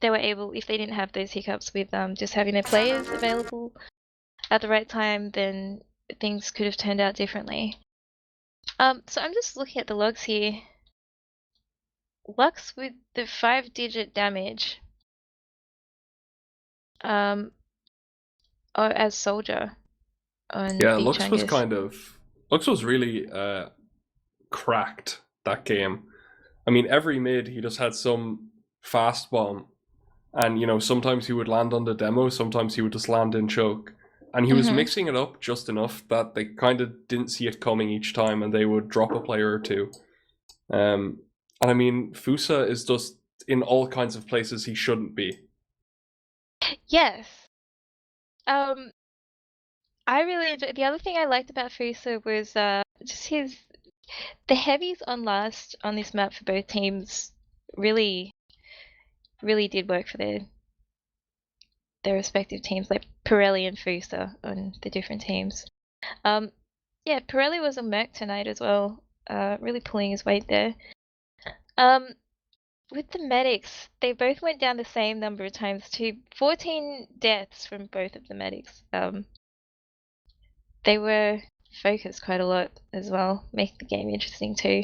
they were able, if they didn't have those hiccups with just having their players available at the right time, then things could have turned out differently. So I'm just looking at the logs here. Lux with the 5-digit damage or as soldier on yeah, Big Lux was Chungus. Lux was really cracked that game. I mean, every mid he just had some fast bomb, and sometimes he would land on the demo, sometimes he would just land in choke, and he was mixing it up just enough that they kind of didn't see it coming each time, and they would drop a player or two. And I mean, Fusa is just in all kinds of places he shouldn't be. Yes. I really enjoyed. The other thing I liked about Fusa was just the heavies on last on this map for both teams really really did work for their respective teams, like Pirelli and Fusa on the different teams. Yeah, Pirelli was a merc tonight as well, really pulling his weight there. With the medics, they both went down the same number of times too. 14 deaths from both of the medics. They were focused quite a lot as well, making the game interesting too.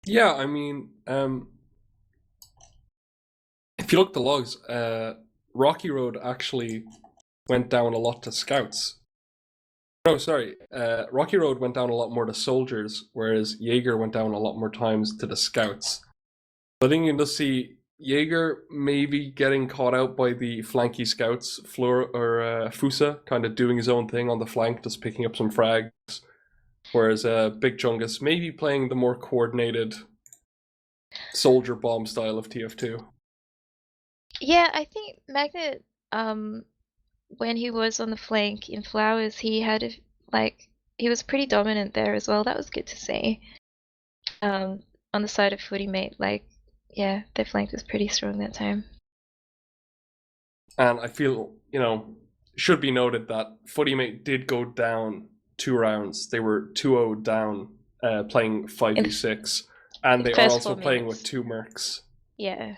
Yeah, I mean, if you look at the logs, Rocky Road actually went down a lot to scouts. No, sorry. Rocky Road went down a lot more to soldiers, whereas Jaeger went down a lot more times to the scouts. I think you can just see Jaeger maybe getting caught out by the flanky scouts, Fusa kind of doing his own thing on the flank, just picking up some frags, whereas Big Chungus maybe playing the more coordinated soldier bomb style of TF2. Yeah, I think Magnet, when he was on the flank in Flowers, he had he was pretty dominant there as well. That was good to see. On the side of Footy Mate, yeah, their flank was pretty strong that time. And I feel, should be noted that Footy Mate did go down 2 rounds. They were 2-0 down, playing 5v6, and they are also playing with 2 mercs. Yeah.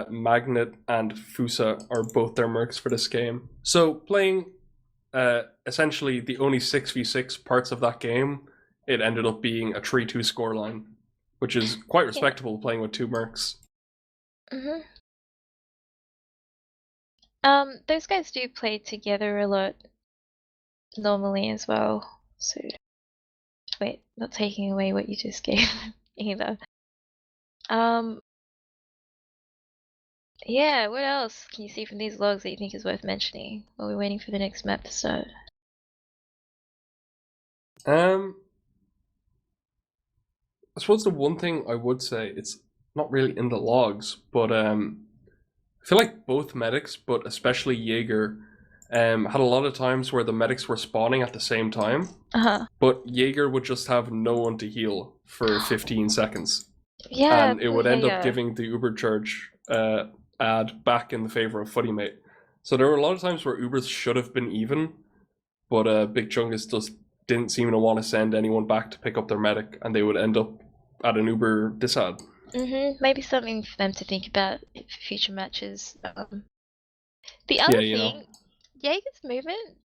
Magnet and Fusa are both their mercs for this game. So playing essentially the only 6v6 parts of that game, it ended up being a 3-2 scoreline, which is quite respectable playing with 2 mercs. Mhm. Those guys do play together a lot normally as well. So wait, not taking away what you just gave either. Yeah, what else can you see from these logs that you think is worth mentioning while we're waiting for the next map to start? I suppose the one thing I would say, it's not really in the logs, but I feel like both medics, but especially Jaeger, had a lot of times where the medics were spawning at the same time, but Jaeger would just have no one to heal for 15 seconds. Yeah, and it would end up giving the Uber charge ad back in the favor of Footy Mate. So there were a lot of times where Ubers should have been even, but Big Chungus just didn't seem to want to send anyone back to pick up their medic, and they would end up at an Uber disad. Maybe something for them to think about for future matches. The other thing, Jaeger's movement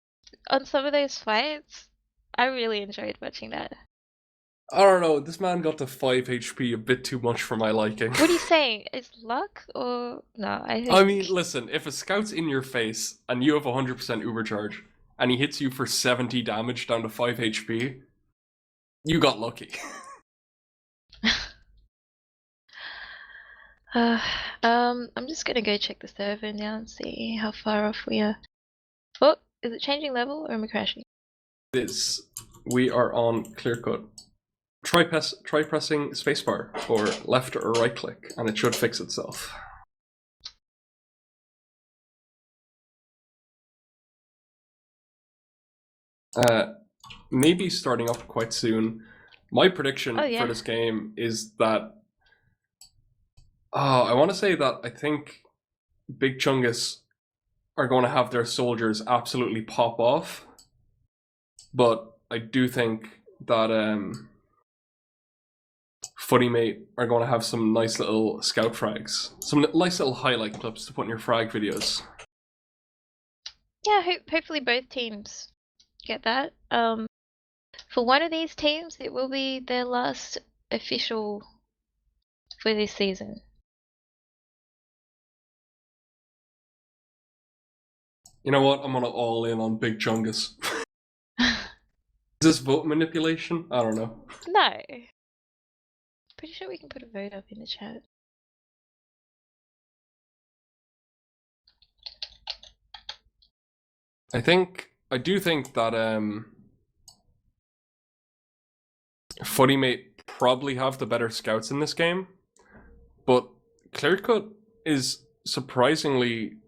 on some of those fights, I really enjoyed watching that. I don't know, this man got to 5 HP a bit too much for my liking. What are you saying? Is luck or no? I mean, listen, if a scout's in your face and you have 100% Uber charge and he hits you for 70 damage down to 5 HP, you got lucky. I'm just gonna go check the server now and see how far off we are. Oh, is it changing level or am I crashing? We are on clear cut. Try pressing spacebar or left or right click, and it should fix itself. Maybe starting off quite soon. My prediction for this game is that I want to say that I think Big Chungus are going to have their soldiers absolutely pop off, but I do think that Footy Mate are going to have some nice little scout frags, some nice little highlight clips to put in your frag videos. Yeah, hopefully both teams get that. For one of these teams, it will be their last official for this season. You know what? I'm gonna all in on Big Chungus. Is this vote manipulation? I don't know. No. Pretty sure we can put a vote up in the chat. I do think that Footy Mate probably have the better scouts in this game, but Clearcut is surprisingly,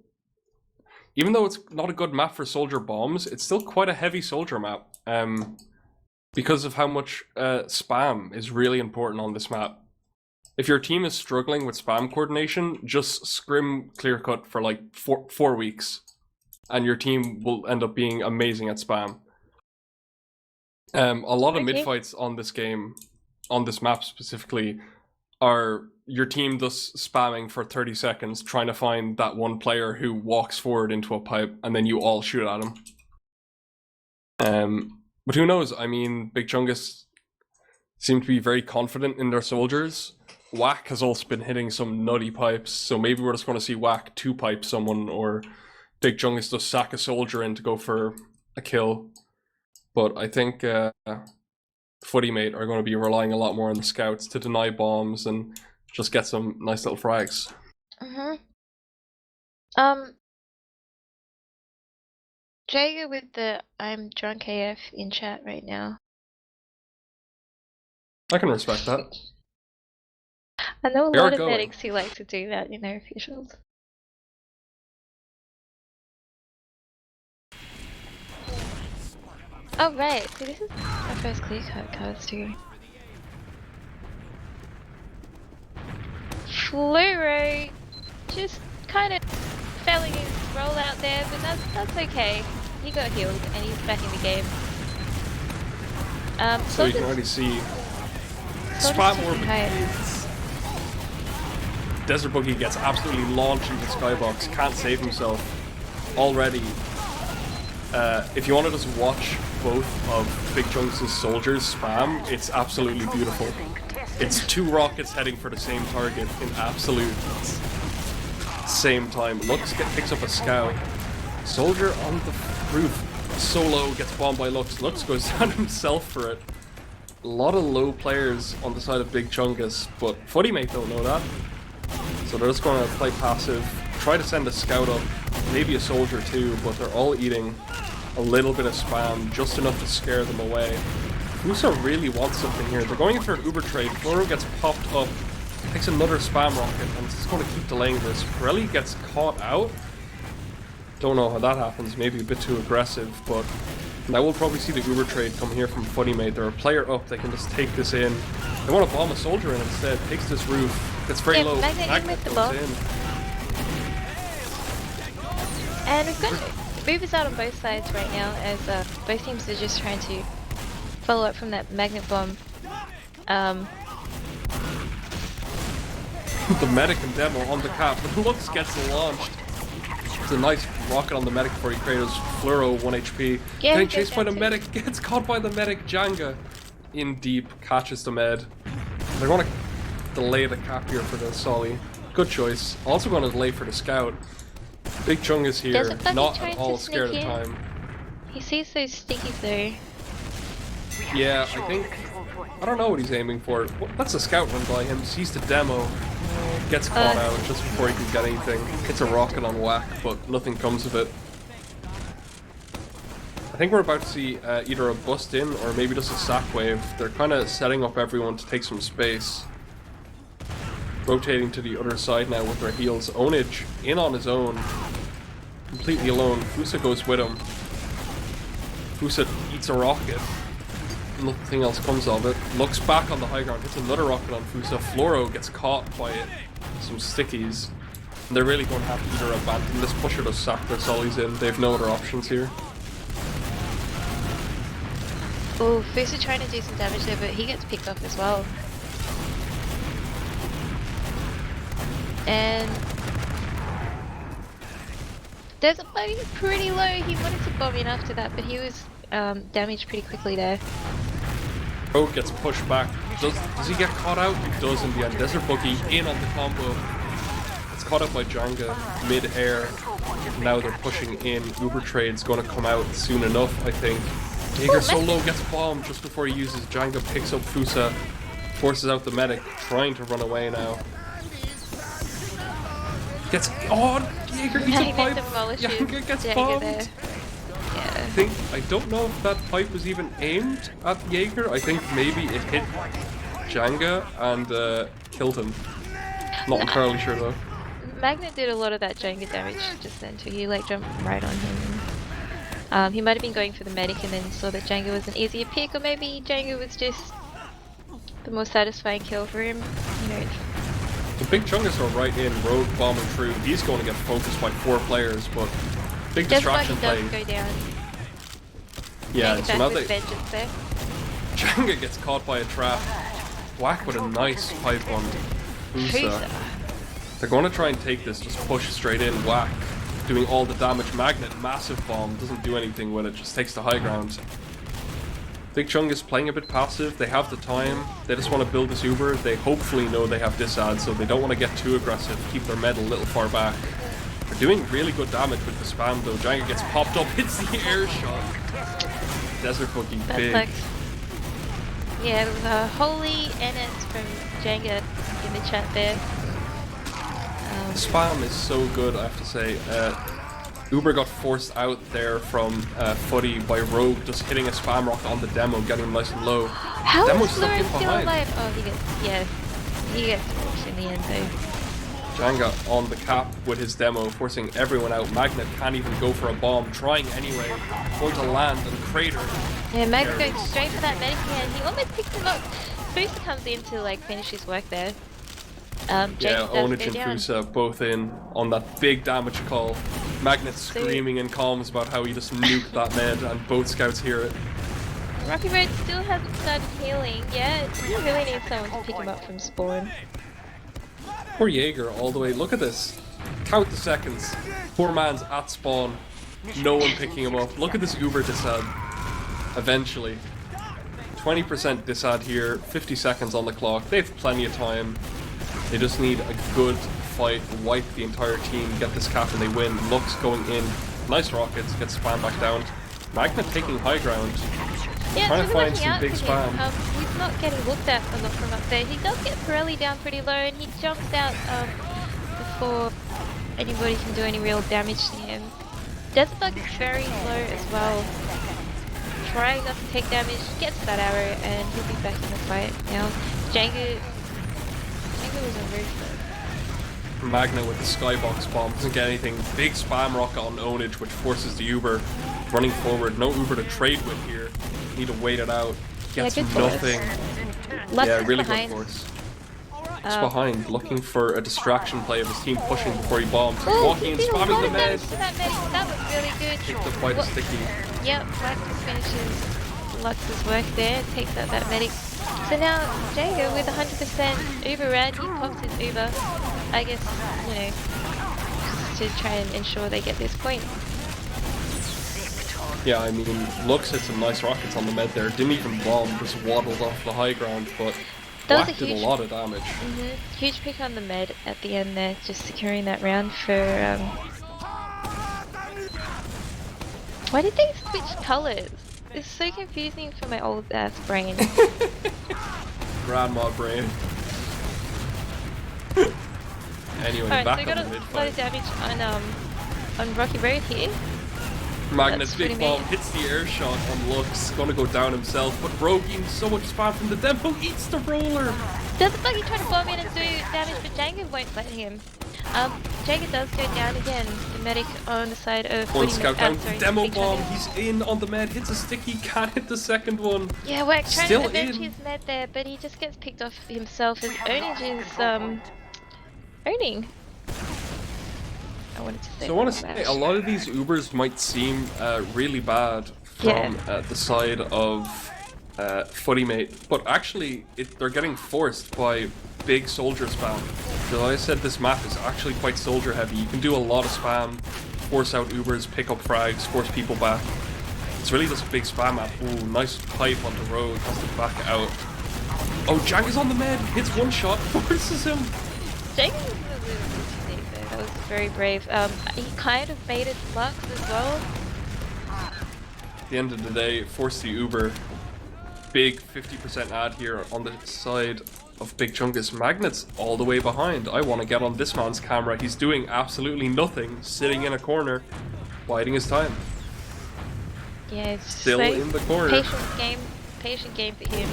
even though it's not a good map for soldier bombs, it's still quite a heavy soldier map. Because of how much spam is really important on this map. If your team is struggling with spam coordination, just scrim clear cut for like 4 weeks, and your team will end up being amazing at spam. A lot of mid fights on this game, on this map specifically, are your team just spamming for 30 seconds, trying to find that one player who walks forward into a pipe, and then you all shoot at him. But who knows? I mean, Big Chungus seem to be very confident in their soldiers. Whack has also been hitting some nutty pipes, so maybe we're just going to see Whack 2-pipe someone, or Big Chungus just sack a soldier in to go for a kill. But I think Footy Mate are going to be relying a lot more on the scouts to deny bombs and just get some nice little frags. Jager with the I'm drunk AF in chat right now. I can respect that. I know a They are lot of going. medics who like to do that in their officials. Oh right, so this is my first clear cut cards too. Fluoro just kind of failing his roll out there, but that's okay. He got healed and he's back in the game. So you can already see spam orbit. Desert Boogie gets absolutely launched into Skybox, can't save himself already. If you want to just watch both of Big Chungus' soldiers spam, it's absolutely beautiful. It's 2 rockets heading for the same target in absolute same time. Lux picks up a scout. Soldier on the roof. Solo gets bombed by Lux. Lux goes down himself for it. A lot of low players on the side of Big Chungus, but Footy Mate don't know that. So they're just going to play passive, try to send a scout up, maybe a soldier too, but they're all eating a little bit of spam, just enough to scare them away. Fusa really wants something here. They're going for an Uber trade. Fluoro gets popped up, takes another spam rocket, and it's just going to keep delaying this. Pirelli gets caught out. Don't know how that happens, maybe a bit too aggressive, but now we'll probably see the Uber trade come here from Footy Mate. They're a player up, they can just take this in. They want to bomb a soldier in instead, takes this roof, gets very low, Magnet goes in. And we've got movers out on both sides right now, as both teams are just trying to follow up from that Magnet bomb. The medic and demo on the cap, but Lux gets launched. It's a nice rocket on the medic before he creates Fluoro 1 HP. Yeah, getting chased by the medic, gets caught by the medic. Janga in deep, catches the med. They're going to delay the cap here for the Solly. Good choice. Also going to delay for the scout. Big Chungus here, not at all scared of time. He sees those stickies though. Yeah, I don't know what he's aiming for. That's a scout run by him, sees the demo, gets caught out just before he can get anything. Hits a rocket on Whack, but nothing comes of it. I think we're about to see either a bust in or maybe just a sack wave. They're kind of setting up everyone to take some space. Rotating to the other side now with their heals. Onage in on his own, completely alone. Fusa goes with him. Fusa eats a rocket. Nothing else comes of it. Looks back on the high ground, hits another rocket on Fusa. Fluoro gets caught by it. Some stickies. And they're really going to have to either abandon this push or just sack their sollies in. They have no other options here. Oh, Fusa trying to do some damage there, but he gets picked off as well. And there's a buggy pretty low. He wanted to bomb in after that, but he was damaged pretty quickly there. Rogue gets pushed back. Does he get caught out? He does in the end. Desert Boogie in on the combo. It's caught up by Janga mid-air. Now they're pushing in. Uber trade's going to come out soon enough, I think. Jaeger solo gets bombed just before he uses. Janga picks up Fusa, forces out the medic, trying to run away now. Gets Jaeger eats a pipe. Janga gets bombed. I don't know if that pipe was even aimed at Jaeger. I think maybe it hit Janga and killed him. Not entirely sure though. Magnet did a lot of that Janga damage just then too. He like jumped right on him. He might have been going for the medic and then saw that Janga was an easier pick, or maybe Janga was just the more satisfying kill for him. You know, The big Chungus are right in, Rogue bombing through. He's going to get focused by 4 players, but big distraction play. does go down. Yeah, so now vengeance there. Jenga gets caught by a trap. Whack with a nice pipe on Fusa. They're going to try and take this, just push straight in, whack. Doing all the damage. Magnet, massive bomb, doesn't do anything with it, just takes the high ground. Big Chungus playing a bit passive, they have the time, they just want to build this Uber, they hopefully know they have disad, so they don't want to get too aggressive, keep their med a little far back. They're doing really good damage with the spam though. Jenga gets popped up, hits the air shot. Desert Boogie, big. Sucks. Yeah, there was a holy NS from Jenga in the chat there. Spam is so good, I have to say. Uber got forced out there from Footy by Rogue just hitting a spam rock on the demo, getting him nice and low. How Demo's is Lure still behind. alive? Oh, he gets forced in the end though. Jenga on the cap with his demo, forcing everyone out. Magnet can't even go for a bomb, trying anyway, going to land and crater. Yeah, Mag's going straight for that medic and he almost picks him up. Fusa comes in to like finish his work there. Yeah, Onich and down. Fusa both in on that big damage call. Magnet screaming in comms about how he just nuked that med, and both scouts hear it. Rocky Road still hasn't started healing yet. He really needs someone to pick him up from spawn. Poor Jaeger all the way. Look at this. Count the seconds. Poor man's at spawn. No one picking him up. Look at this Uber disad. Eventually. 20% disad here. 50 seconds on the clock. They have plenty of time. They just need a good fight, wipe the entire team, get this cap and they win. Lux going in. Nice rockets, gets spam back down. Magnet taking high ground. Yeah, Trying to find looking some out big for spam. him. He's not getting looked at a lot from up there. He does get Pirelli down pretty low and he jumps out before anybody can do any real damage to him. Desert Bug is very low as well. Trying not to take damage, gets that arrow and he'll be back in the fight now. Jenga was on roof though. Magnet with the skybox bomb doesn't get anything. Big spam rocket on Onich, which forces the Uber running forward. No Uber to trade with here. Need to wait it out. Gets good nothing. Lux Yeah, is really behind. good force. He's behind, looking for a distraction play of his team pushing before he bombs. He's walking and spamming the med. That was really good. Take the fight sticky. Yep, Black finishes Lux's work there, takes out that medic. So now Jago with 100% Uber red, he pops his Uber. I guess, you know, just to try and ensure they get this point. Yeah, I mean, Lux hit some nice rockets on the med there. Didn't even bomb, just waddled off the high ground, but That was Black did a lot of damage. Huge pick on the med at the end there, just securing that round for... Why did they switch colours? It's so confusing for my old ass brain. Grandma brain. Anyway, Alright, so back we on got the a mid lot of fight. damage on Rocky Road here. Magnet's That's big pretty bomb mean. hits the air shot on Lux. Gonna go down himself, but Rogue eating so much spam from the demo, eats the roller. Desert Buggy trying to bomb in and do damage, but Jenga won't let him. Jenga does go down again. The medic on the side of One Footy scout down, sorry, demo Big bomb. Chungus. He's in on the med, hits a sticky, can't hit the second one. Yeah, we're trying Still to avenge in. his med there, but he just gets picked off himself as Onage is owning. I wanted to say. So I want to that. say, a lot of these Ubers might seem really bad from the side of Footy Mate, but actually they're getting forced by big soldier spam. So like I said, this map is actually quite soldier heavy. You can do a lot of spam, force out Ubers, pick up frags, force people back. It's really just a big spam map. Ooh, nice pipe on the road, has to back out. Oh, Jang is on the med, hits one shot, forces him. Jenga was a little bit too deep there. That was very brave. He kind of baited Lux as well. At the end of the day, force the Uber. Big 50% ad here on the side of Big Chungus. Magnet's all the way behind. I want to get on this man's camera. He's doing absolutely nothing, sitting in a corner, biding his time. Yeah, it's Still so in the corner. patient game for him.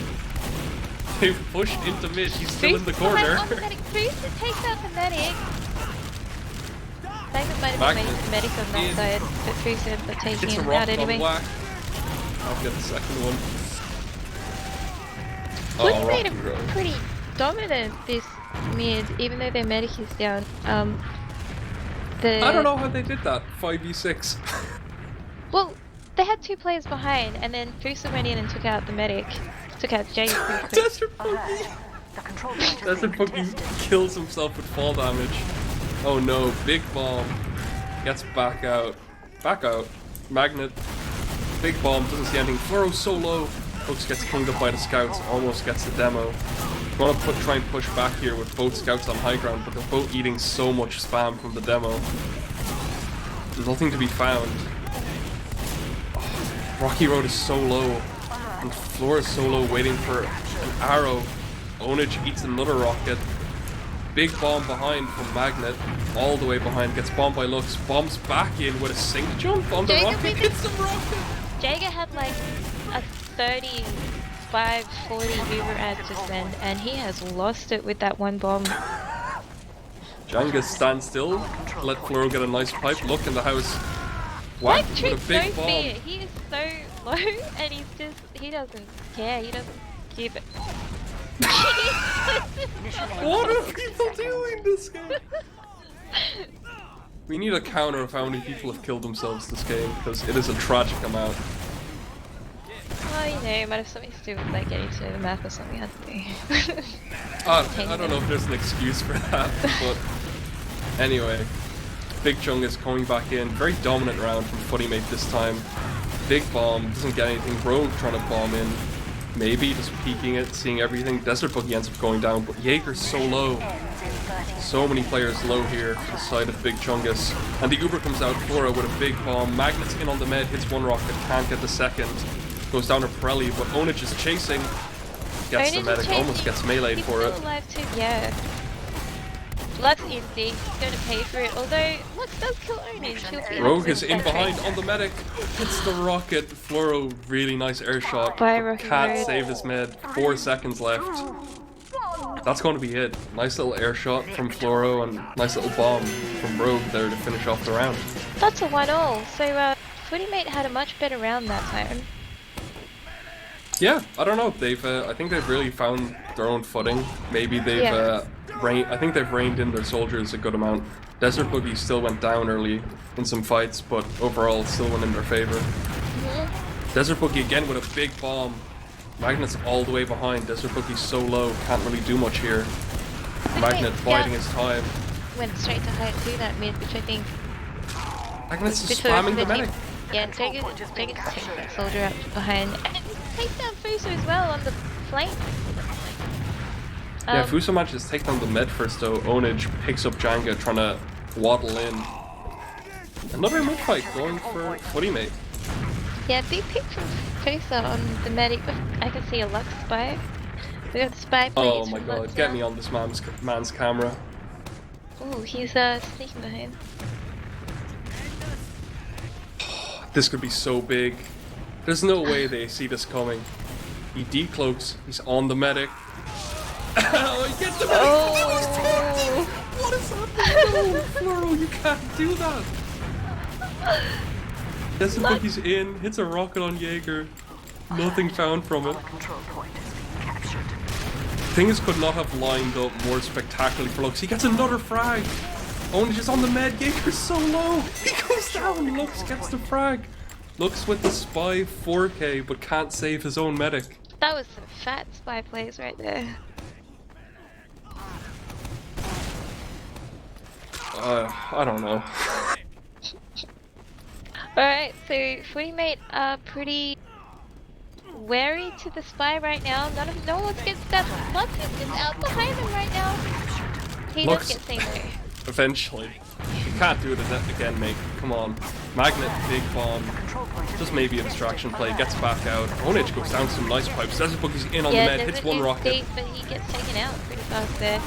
They've pushed into mid. He's still in the corner. Fusa takes out the medic. Magnet might have been the medic on that side, but Fusa ends up taking Hits a him rock out on anyway. whack. I'll get the second one. Footy Oh, made Rocky it Road. pretty dominant this mid, even though their medic is down. I don't know how they did that. 5v6. Well, they had 2 players behind, and then Fusa went in and took out the medic. Took out Jay pretty quick. Desert Boogie. Alert. The control point is Desert being Boogie contested. kills himself with fall damage. Oh no, big bomb. Gets back out. Back out. Magnet. Big bomb, doesn't see anything. Fluoro's so low. Folks gets cleaned up by the scouts, almost gets the demo. Gonna try and push back here with both scouts on high ground, but they're both eating so much spam from the demo. Nothing to be found. Oh, Rocky Road is so low, and Floor is so low, waiting for an arrow. Onage eats another rocket. Big bomb behind from Magnet, all the way behind, gets bombed by Lux, bombs back in with a sync jump on the Jacob rocket, with hits the rocket! Jaeger had like a 35-40 Uber ad just then, and he has lost it with that one bomb. Chungus stands still, let Floro get a nice pipe, look in the house. Like Whack with Trick a big so bomb. fear. He is so low, and he doesn't care. He doesn't give it. What are people doing this game? We need a counter of how many people have killed themselves this game, because it is a tragic amount. Well, you know, it might have something to do with like getting to know the map or something. I don't know. I don't know if there's an excuse for that, but anyway. Big Chung is coming back in. Very dominant round from Footy Mate this time. Big bomb, doesn't get anything. Rogue trying to bomb in. Maybe just peeking it, seeing everything. Desert Boogie ends up going down, but Jaeger's so low. So many players low here to the side of Big Chungus. And the Uber comes out, Flora with a big bomb. Magnet's in on the med, hits one rocket, can't get the second. Goes down to Pirelli, but Onage is chasing. Gets the Onage is medic, chasing. almost gets meleeed He's for still it. alive too. Yeah. Lux empty. He's going to pay for it. Although Lux does kill Onage. He'll be Rogue happy is with in that behind trade. on the medic. Hits the rocket. Floro, really nice air shot. Bye, but Rocky can't Road. save his med. 4 seconds left. That's going to be it. Nice little air shot from Floro and nice little bomb from Rogue there to finish off the round. That's a 1-all. So Footy Mate had a much better round that time. Yeah, I don't know. They've, I think they've really found their own footing. Maybe they've, Yeah. I think they've reined in their soldiers a good amount. Desert Boogie still went down early in some fights, but overall still went in their favor. Desert Boogie again with a big bomb. Magnet's all the way behind. Desert Boogie's so low, can't really do much here. Magnet biding his time. Went straight to high to that mid, which I think Magnet's just good for spamming the team. medic. Yeah, Jaeger just takes that soldier out behind. And takes down Fuso as well on the flank. Yeah, Fuso manages to take down the med first though. Onage picks up Jenga trying to waddle in. Another mid fight going for Footy Mate. Yeah, big pick from Fuso on the medic. I can see a Lux spy. We got the spy plates Oh my from god, Lux get now. me on this man's camera. Oh, he's sneaking behind. This could be so big. There's no way they see this coming. He decloaks, he's on the medic. Oh, he gets the medic! Oh! What is happening? No, Floro, you can't do that! Desert Boogie's in, hits a rocket on Jaeger. Nothing found from it. Control point is being captured. Things could not have lined up more spectacularly for Lux. He gets another frag! Onage is on the med, Jaeger's so low! He goes down, Lux gets the frag! Lux with the spy 4k, but can't save his own medic. That was some fat spy plays right there. I don't know. Alright, so Footy Mate are pretty wary to the spy right now. No one gets that. Lux is just out behind him right now. He Lux- does get seen though. Eventually. You can't do it again, mate. Come on. Magnet, big bomb. Control point is Just maybe a distraction play. Gets back out. Onage goes down some nice pipes. Desert Boogie's in on Yeah, the med. Hits Desert one is rocket. deep, but he gets taken out pretty fast there.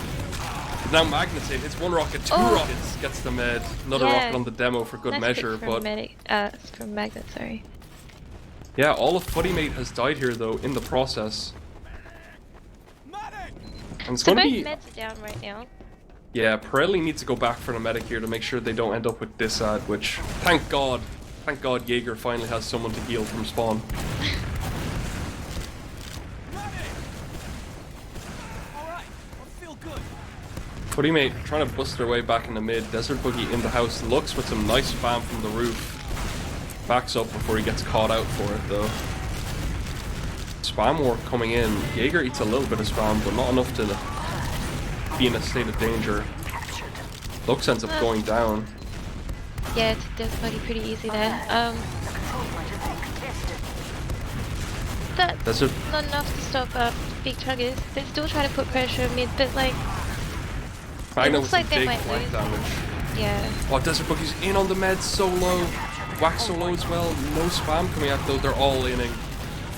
Now Magnet's in. Hits one rocket. Two Oh. rockets. Gets the med. Another Yeah. rocket on the demo for good Nice measure. pick from But Medic, from Magnet, sorry. yeah, all of Footy Mate has died here though in the process. And it's So going both to be... meds are down right now. Yeah, Pirelli needs to go back for the medic here to make sure they don't end up with this ad, which, thank God Jaeger finally has someone to heal from spawn. Footy mate trying to bust their way back in the mid. Desert Boogie in the house. Looks with some nice spam from the roof. Backs up before he gets caught out for it though. Spam war coming in. Jaeger eats a little bit of spam, but not enough to be in a state of danger. Lux ends up going down. Yeah, it's Desert Buggy pretty easy there. That's not enough to stop Big Chungus. They're still trying to put pressure on mid, but like... Magna looks with like some they big might flank lose. damage. Yeah. Oh, Desert Boogie's in on the meds so low. Wax so low as well. No spam coming out though. They're all inning.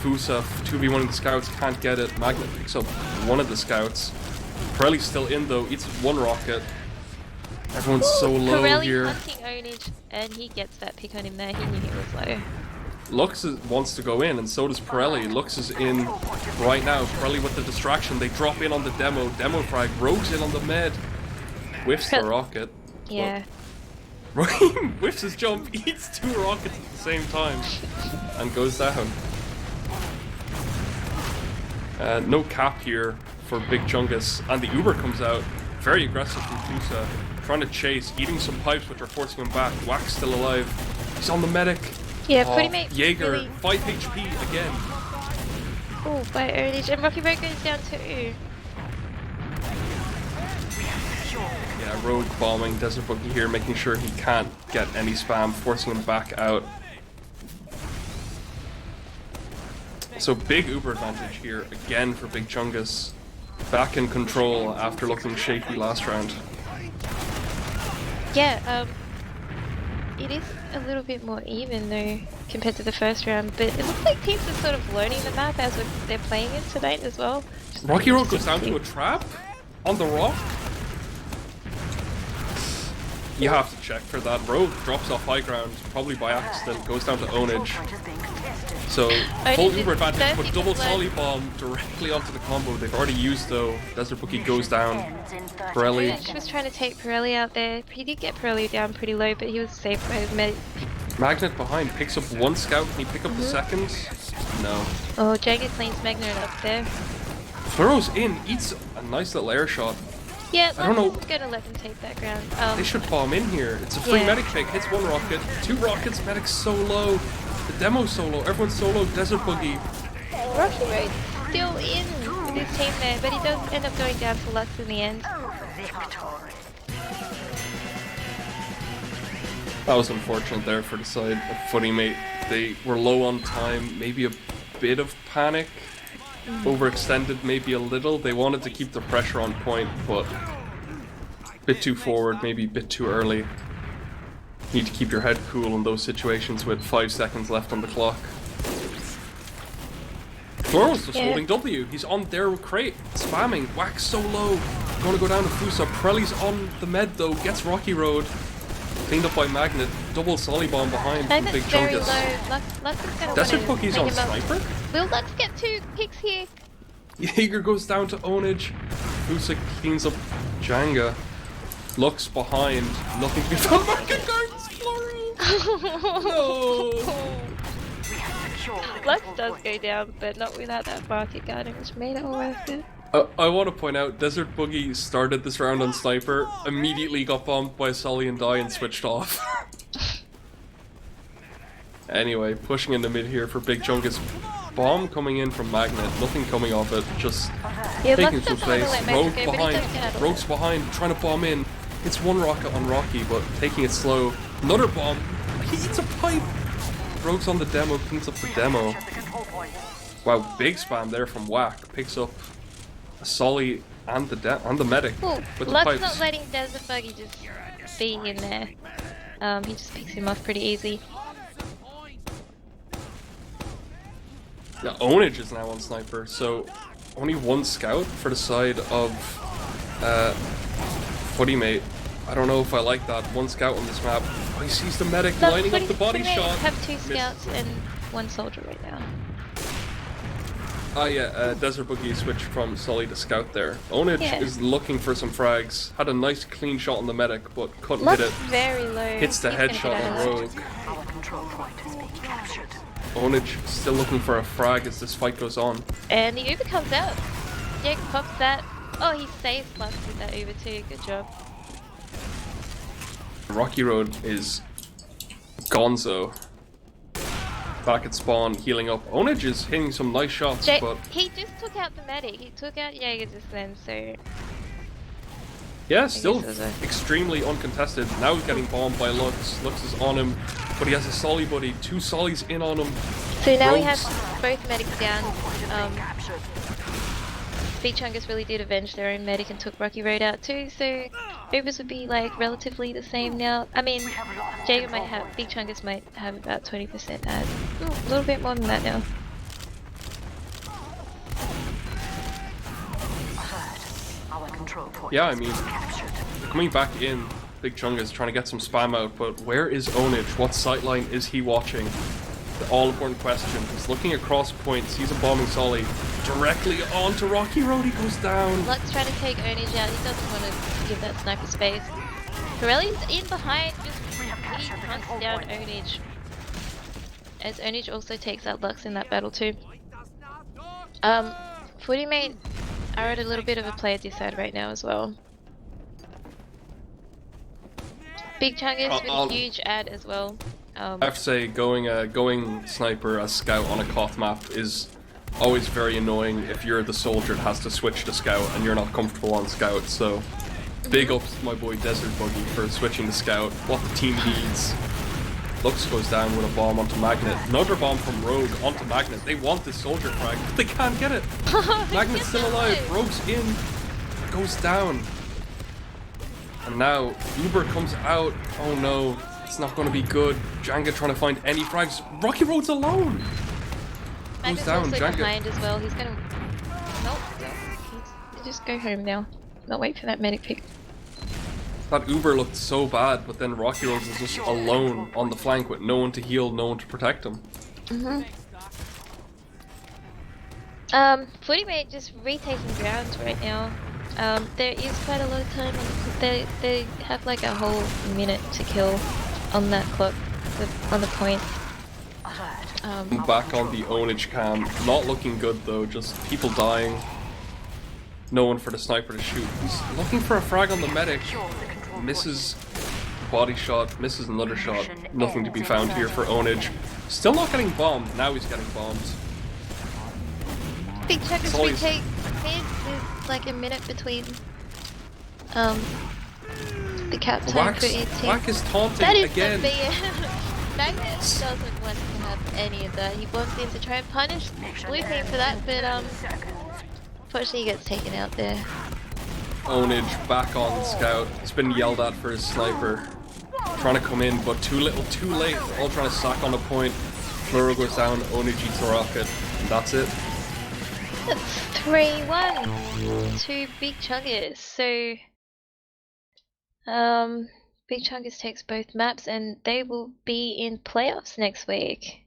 Fusa, 2v1 of the scouts, can't get it. Magna picks up one of the scouts. Pirelli's still in though, eats one rocket. Everyone's so low Pirelli here. hunting ownage, and he gets that pick on him there. He knew he was low. Lux wants to go in, and so does Pirelli. Lux is in right now. Pirelli with the distraction. They drop in on the demo. Demo frag. Rogue's in on the med. Whiffs the rocket. Yeah. Whiffs his jump, eats 2 rockets at the same time, and goes down. No cap here for Big Chungus, and the Uber comes out. Very aggressive from Fusa. Trying to chase, eating some pipes which are forcing him back. Wax still alive. He's on the medic. Yeah, Footy mate. Jaeger, Really... 5 HP again. Oh, by ownage, and Rocky Road goes down too. Yeah, Rogue bombing Desert Boogie here, making sure he can't get any spam, forcing him back out. So big Uber advantage here again for Big Chungus. Back in control after looking shaky last round. Yeah, it is a little bit more even though compared to the first round, but it looks like teams are sort of learning the map as they're playing it tonight as well. Rocky Road goes down to a trap on the rock. You have to check for that. Rogue drops off high ground, probably by accident, goes down to ownage. So full Uber advantage, but double solly bomb directly onto the combo. They've already used though. Desert Boogie goes down. Pirelli. She was trying to take Pirelli out there. He did get Pirelli down pretty low, but he was safe by his medic. Magnet behind, picks up one scout. Can he pick up the second? No. Oh, Jaeger cleans Magnet up there. Throws in, eats a nice little air shot. Yeah, I don't know. I'm gonna let them take that ground. They should bomb in here. It's a free Yeah. medic pick. Hits 1 rocket, 2 rockets. Medic's so low. The demo's so low. Everyone's so low. Desert Boogie. Rocky Road's still in with his team there, but he does end up going down to Lux in the end. That was unfortunate there for the side of Footy mate. They were low on time. Maybe a bit of panic. Overextended maybe a little. They wanted to keep the pressure on point, but a bit too forward, maybe a bit too early. You need to keep your head cool in those situations with 5 seconds left on the clock. Floro's just holding W. He's on their crate, spamming. Wax so low. Going to go down to Fusa. Pirelli's on the med though. Gets Rocky Road. Cleaned up by Magnet. Double solly bomb behind from Magnet's Big very Chungus. low. Lux is gonna Desert wanna Boogie's bring on him up. sniper. Will Lux get 2 picks here? Jaeger goes down to ownage. Fusa cleans up Jenga. Lux behind. Nothing to be found. Market Gardens, Floro! No! Lux does go down, but not without that market garden, which made it all worth it. I want to point out, Desert Boogie started this round on Sniper, immediately got bombed by Sully and Die and switched off. Anyway, pushing in the mid here for Big Chungus. Bomb coming in from Magnet, nothing coming off it, just taking some space. Rogue behind, Rogue's behind, trying to bomb in. It's 1 rocket on Rocky, but taking it slow. Another bomb, he eats a pipe! Rogue's on the demo, cleans up the demo. Wow, big spam there from Whack, picks up a Sully and the medic Ooh, with the Lux pipes. not letting Desert Buggy just be in there. He just picks him off pretty easy. Yeah, Ownage is now on Sniper, so only 1 scout for the side of Footy mate. I don't know if I like that. 1 scout on this map. Oh, he sees the medic lining up the body shot. Have 2 scouts and 1 soldier right now. Ah yeah, Desert Boogie switched from Sully to scout there. Ownage is looking for some frags. Had a nice clean shot on the medic, but couldn't hit it. Very low. Hits the headshot on Rogue. Our control point has been captured. Ownage still looking for a frag as this fight goes on. And the Uber comes out. Jake pops that. Oh, he saved Lux with that Uber too. Good job. Rocky Road is gonzo. Back at spawn, healing up. Onage is hitting some nice shots, but he just took out the medic. He took out Jaeger just then, so yeah, still guess it was extremely uncontested. Now he's getting bombed by Lux. Lux is on him, but he has a Solly buddy. 2 Sollys in on him. So now we Rogues. have both medics down. CHUNGUS really did avenge their own medic and took Rocky Road out too, so Ubers would be like relatively the same now. I mean, Jaeger might have, CHUNGUS might have about 20% ad. A little bit more than that now. Our control point Yeah, I is mean, being captured. coming back in, Big Chungus trying to get some spam out, but where is Onage? What sightline is he watching? The all-important question. He's looking across point, sees a bombing Solly directly onto Rocky Road. He goes down. Lux trying to take Onage out. He doesn't want to give that sniper space. Pirelli's in behind, just he hunts down Onage. As Onage also takes out Lux in that battle too. Footy mate are at a little bit of a player disad right now as well. Big Chungus with a huge ad as well. I have to say, going sniper as scout on a Koth map is always very annoying if you're the soldier that has to switch to scout and you're not comfortable on scout. So, big ups to my boy Desert Buggy for switching to scout. What the team needs. Lux goes down with a bomb onto Magnet. Another bomb from Rogue onto Magnet. They want this soldier frag, but they can't get it. Magnet's still alive. Rogue's in. Goes down. And now Uber comes out. Oh no, it's not going to be good. Jenga trying to find any frags. Rocky Road's alone. Goes Magnet's down. also Jenga. behind as well. He's gonna. Nope. He's just go home now. Not wait for that medic pick. That Uber looked so bad, but then Rocky Road is just alone on the flank with no one to heal, no one to protect him. Footy mate just retaking grounds right now. There is quite a lot of time they have like a whole minute to kill on that clock, on the point. I'm back on the Onage cam. Not looking good though, just people dying. No one for the sniper to shoot. He's looking for a frag on the medic. Misses body shot, misses another shot. Nothing to be found here for Onage. Still not getting bombed. Now he's getting bombed. Big Chungus Solly's- retake mid. There's like a minute between the cap time for each team. Whack is taunting That is again. the Magnet doesn't want to have any of that. He wants in to try and punish blue team for that, but unfortunately he gets taken out there. Onage back on scout. He's been yelled at for his sniper. Trying to come in, but too little, too late. All trying to sack on a point. Fluro goes down, Onage eats a rocket, and that's it. That's 3-1 to Big Chungus. So, Big Chungus takes both maps, and they will be in playoffs next week.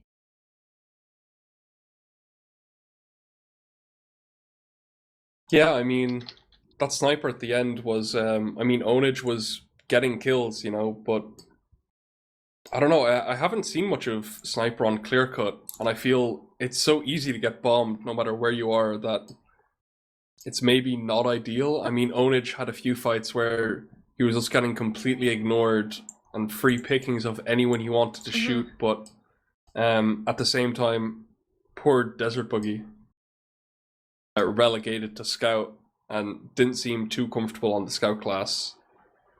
Yeah, I mean, that sniper at the end was, I mean, Onage was getting kills, you know, but I don't know, I haven't seen much of sniper on clear cut, and I feel it's so easy to get bombed no matter where you are that it's maybe not ideal. I mean, Onage had a few fights where he was just getting completely ignored and free pickings of anyone he wanted to shoot, but at the same time, poor Desert Buggy relegated to scout and didn't seem too comfortable on the scout class.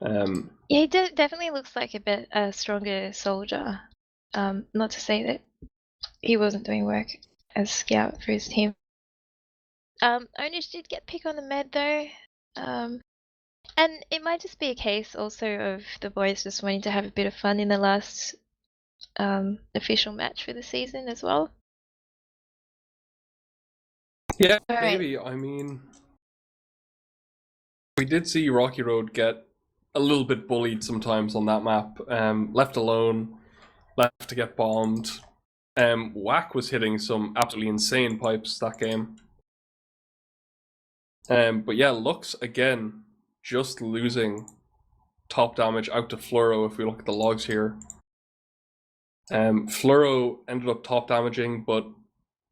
Yeah, he definitely looks like a bit stronger soldier. Not to say that he wasn't doing work as scout for his team. Onage did get pick on the med though. And it might just be a case also of the boys just wanting to have a bit of fun in the last official match for the season as well. Yeah, Alright. maybe. I mean, we did see Rocky Road get a little bit bullied sometimes on that map. Left alone, left to get bombed. Whack was hitting some absolutely insane pipes that game. But yeah, Lux again, just losing top damage out to Fluro if we look at the logs here. Fluro ended up top damaging, but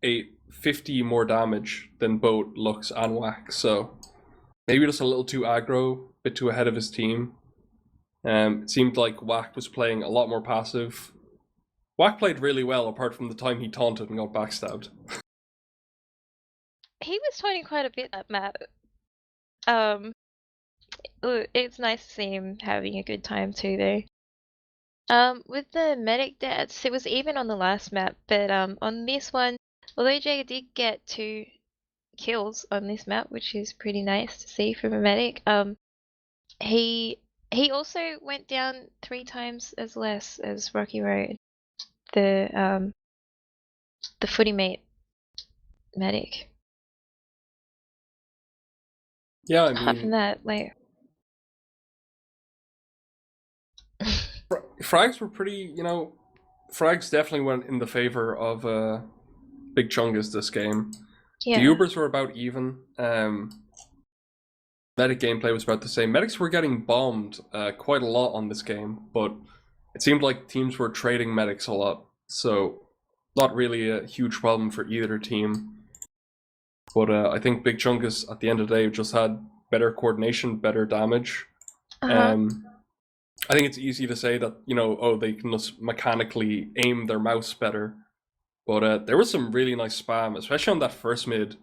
ate 50 more damage than both Lux and Whack, so maybe just a little too aggro, a bit too ahead of his team. It seemed like Whack was playing a lot more passive. Whack played really well, apart from the time he taunted and got backstabbed. He was taunting quite a bit that map. It's nice to see him having a good time too, though. With the medic deaths, it was even on the last map, but on this one, although Jagger did get 2 kills on this map, which is pretty nice to see from a medic, he also went down 3 times as less as Rocky Road, the Footy mate medic. Yeah, I Apart from mean, that, like. frags were pretty, frags definitely went in the favor of Big Chungus this game. Yeah. The Ubers were about even. Medic gameplay was about the same. Medics were getting bombed quite a lot on this game, but it seemed like teams were trading medics a lot, so not really a huge problem for either team. But I think Big Chungus at the end of the day just had better coordination, better damage. I think it's easy to say that, they can just mechanically aim their mouse better. But there was some really nice spam, especially on that first mid.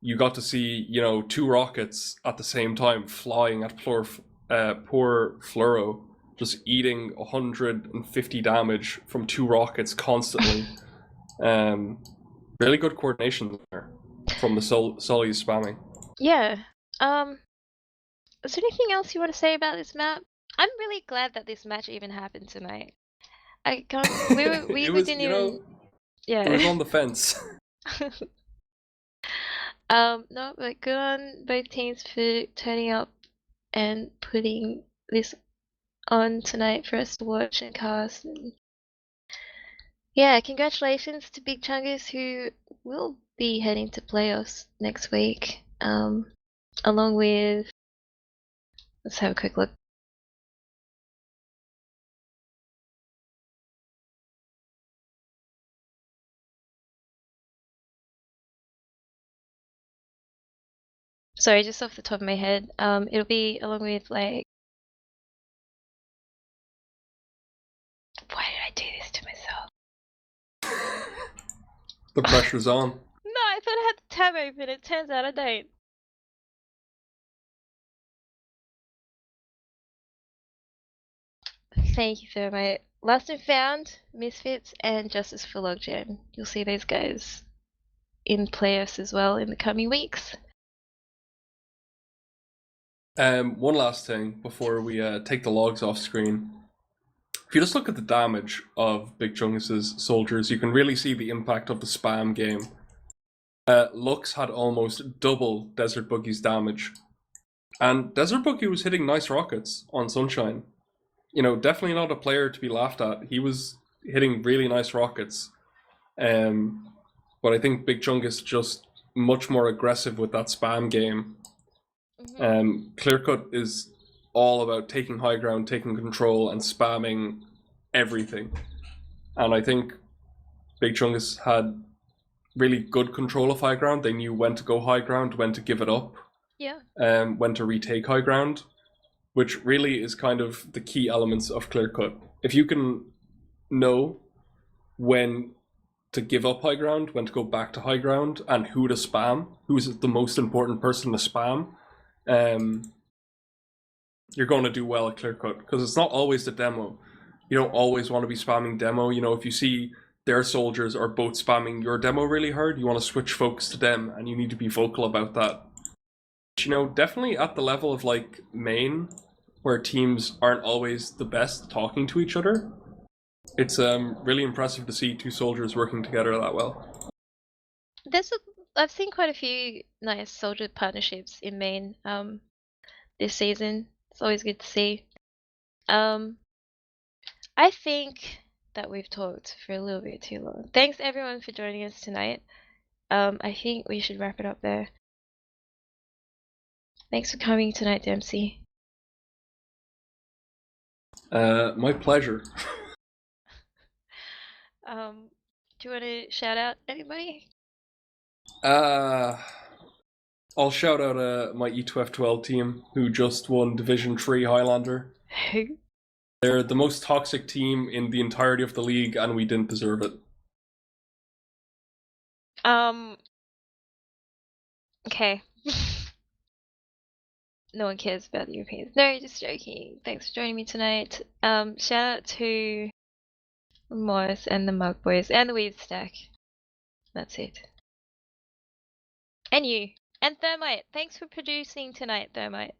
You got to see, 2 rockets at the same time flying at poor Fluoro, just eating 150 damage from 2 rockets constantly. Really good coordination there from the Sully's spamming. Yeah. Is there anything else you want to say about this map? I'm really glad that this match even happened tonight. I can't. We didn't even. Yeah. It was on the fence. No, but good on both teams for turning up and putting this on tonight for us to watch and cast. And yeah, congratulations to Big Chungus, who will be heading to playoffs next week. Along with, let's have a quick look. Sorry, just off the top of my head, it'll be along with, like, why did I do this to myself? The pressure's on. No, I thought I had the tab open. It turns out I don't. Thank you, Thermite. Lost and Found, Misfits, and Justice for Logjam. You'll see those guys in playoffs as well in the coming weeks. One last thing before we take the logs off screen. If you just look at the damage of Big Chungus's soldiers, you can really see the impact of the spam game. Lux had almost double Desert Boogie's damage. And Desert Boogie was hitting nice rockets on Sunshine. Definitely not a player to be laughed at. He was hitting really nice rockets. But I think Big Chungus just much more aggressive with that spam game. Clearcut is all about taking high ground, taking control, and spamming everything. And I think Big Chungus had really good control of high ground. They knew when to go high ground, when to give it up, when to retake high ground, which really is kind of the key elements of Clearcut. If you can know when to give up high ground, when to go back to high ground, and who to spam, who's the most important person to spam, you're going to do well at Clearcut, because it's not always the demo. You don't always want to be spamming demo. If you see their soldiers are both spamming your demo really hard, you want to switch focus to them, and you need to be vocal about that. Definitely at the level of like main, where teams aren't always the best talking to each other, it's really impressive to see 2 soldiers working together that well. I've seen quite a few nice soldier partnerships in main this season. It's always good to see. I think that we've talked for a little bit too long. Thanks everyone for joining us tonight. I think we should wrap it up there. Thanks for coming tonight, Dempsey. My pleasure. Do you want to shout out anybody? I'll shout out my E2F12 team who just won Division 3 Highlander. Who? They're the most toxic team in the entirety of the league, and we didn't deserve it. Okay. No one cares about the Europeans. No, just joking. Thanks for joining me tonight. Shout out to Morris and the Mug Boys and the Weed Stack. That's it. And you. And Thermite. Thanks for producing tonight, Thermite.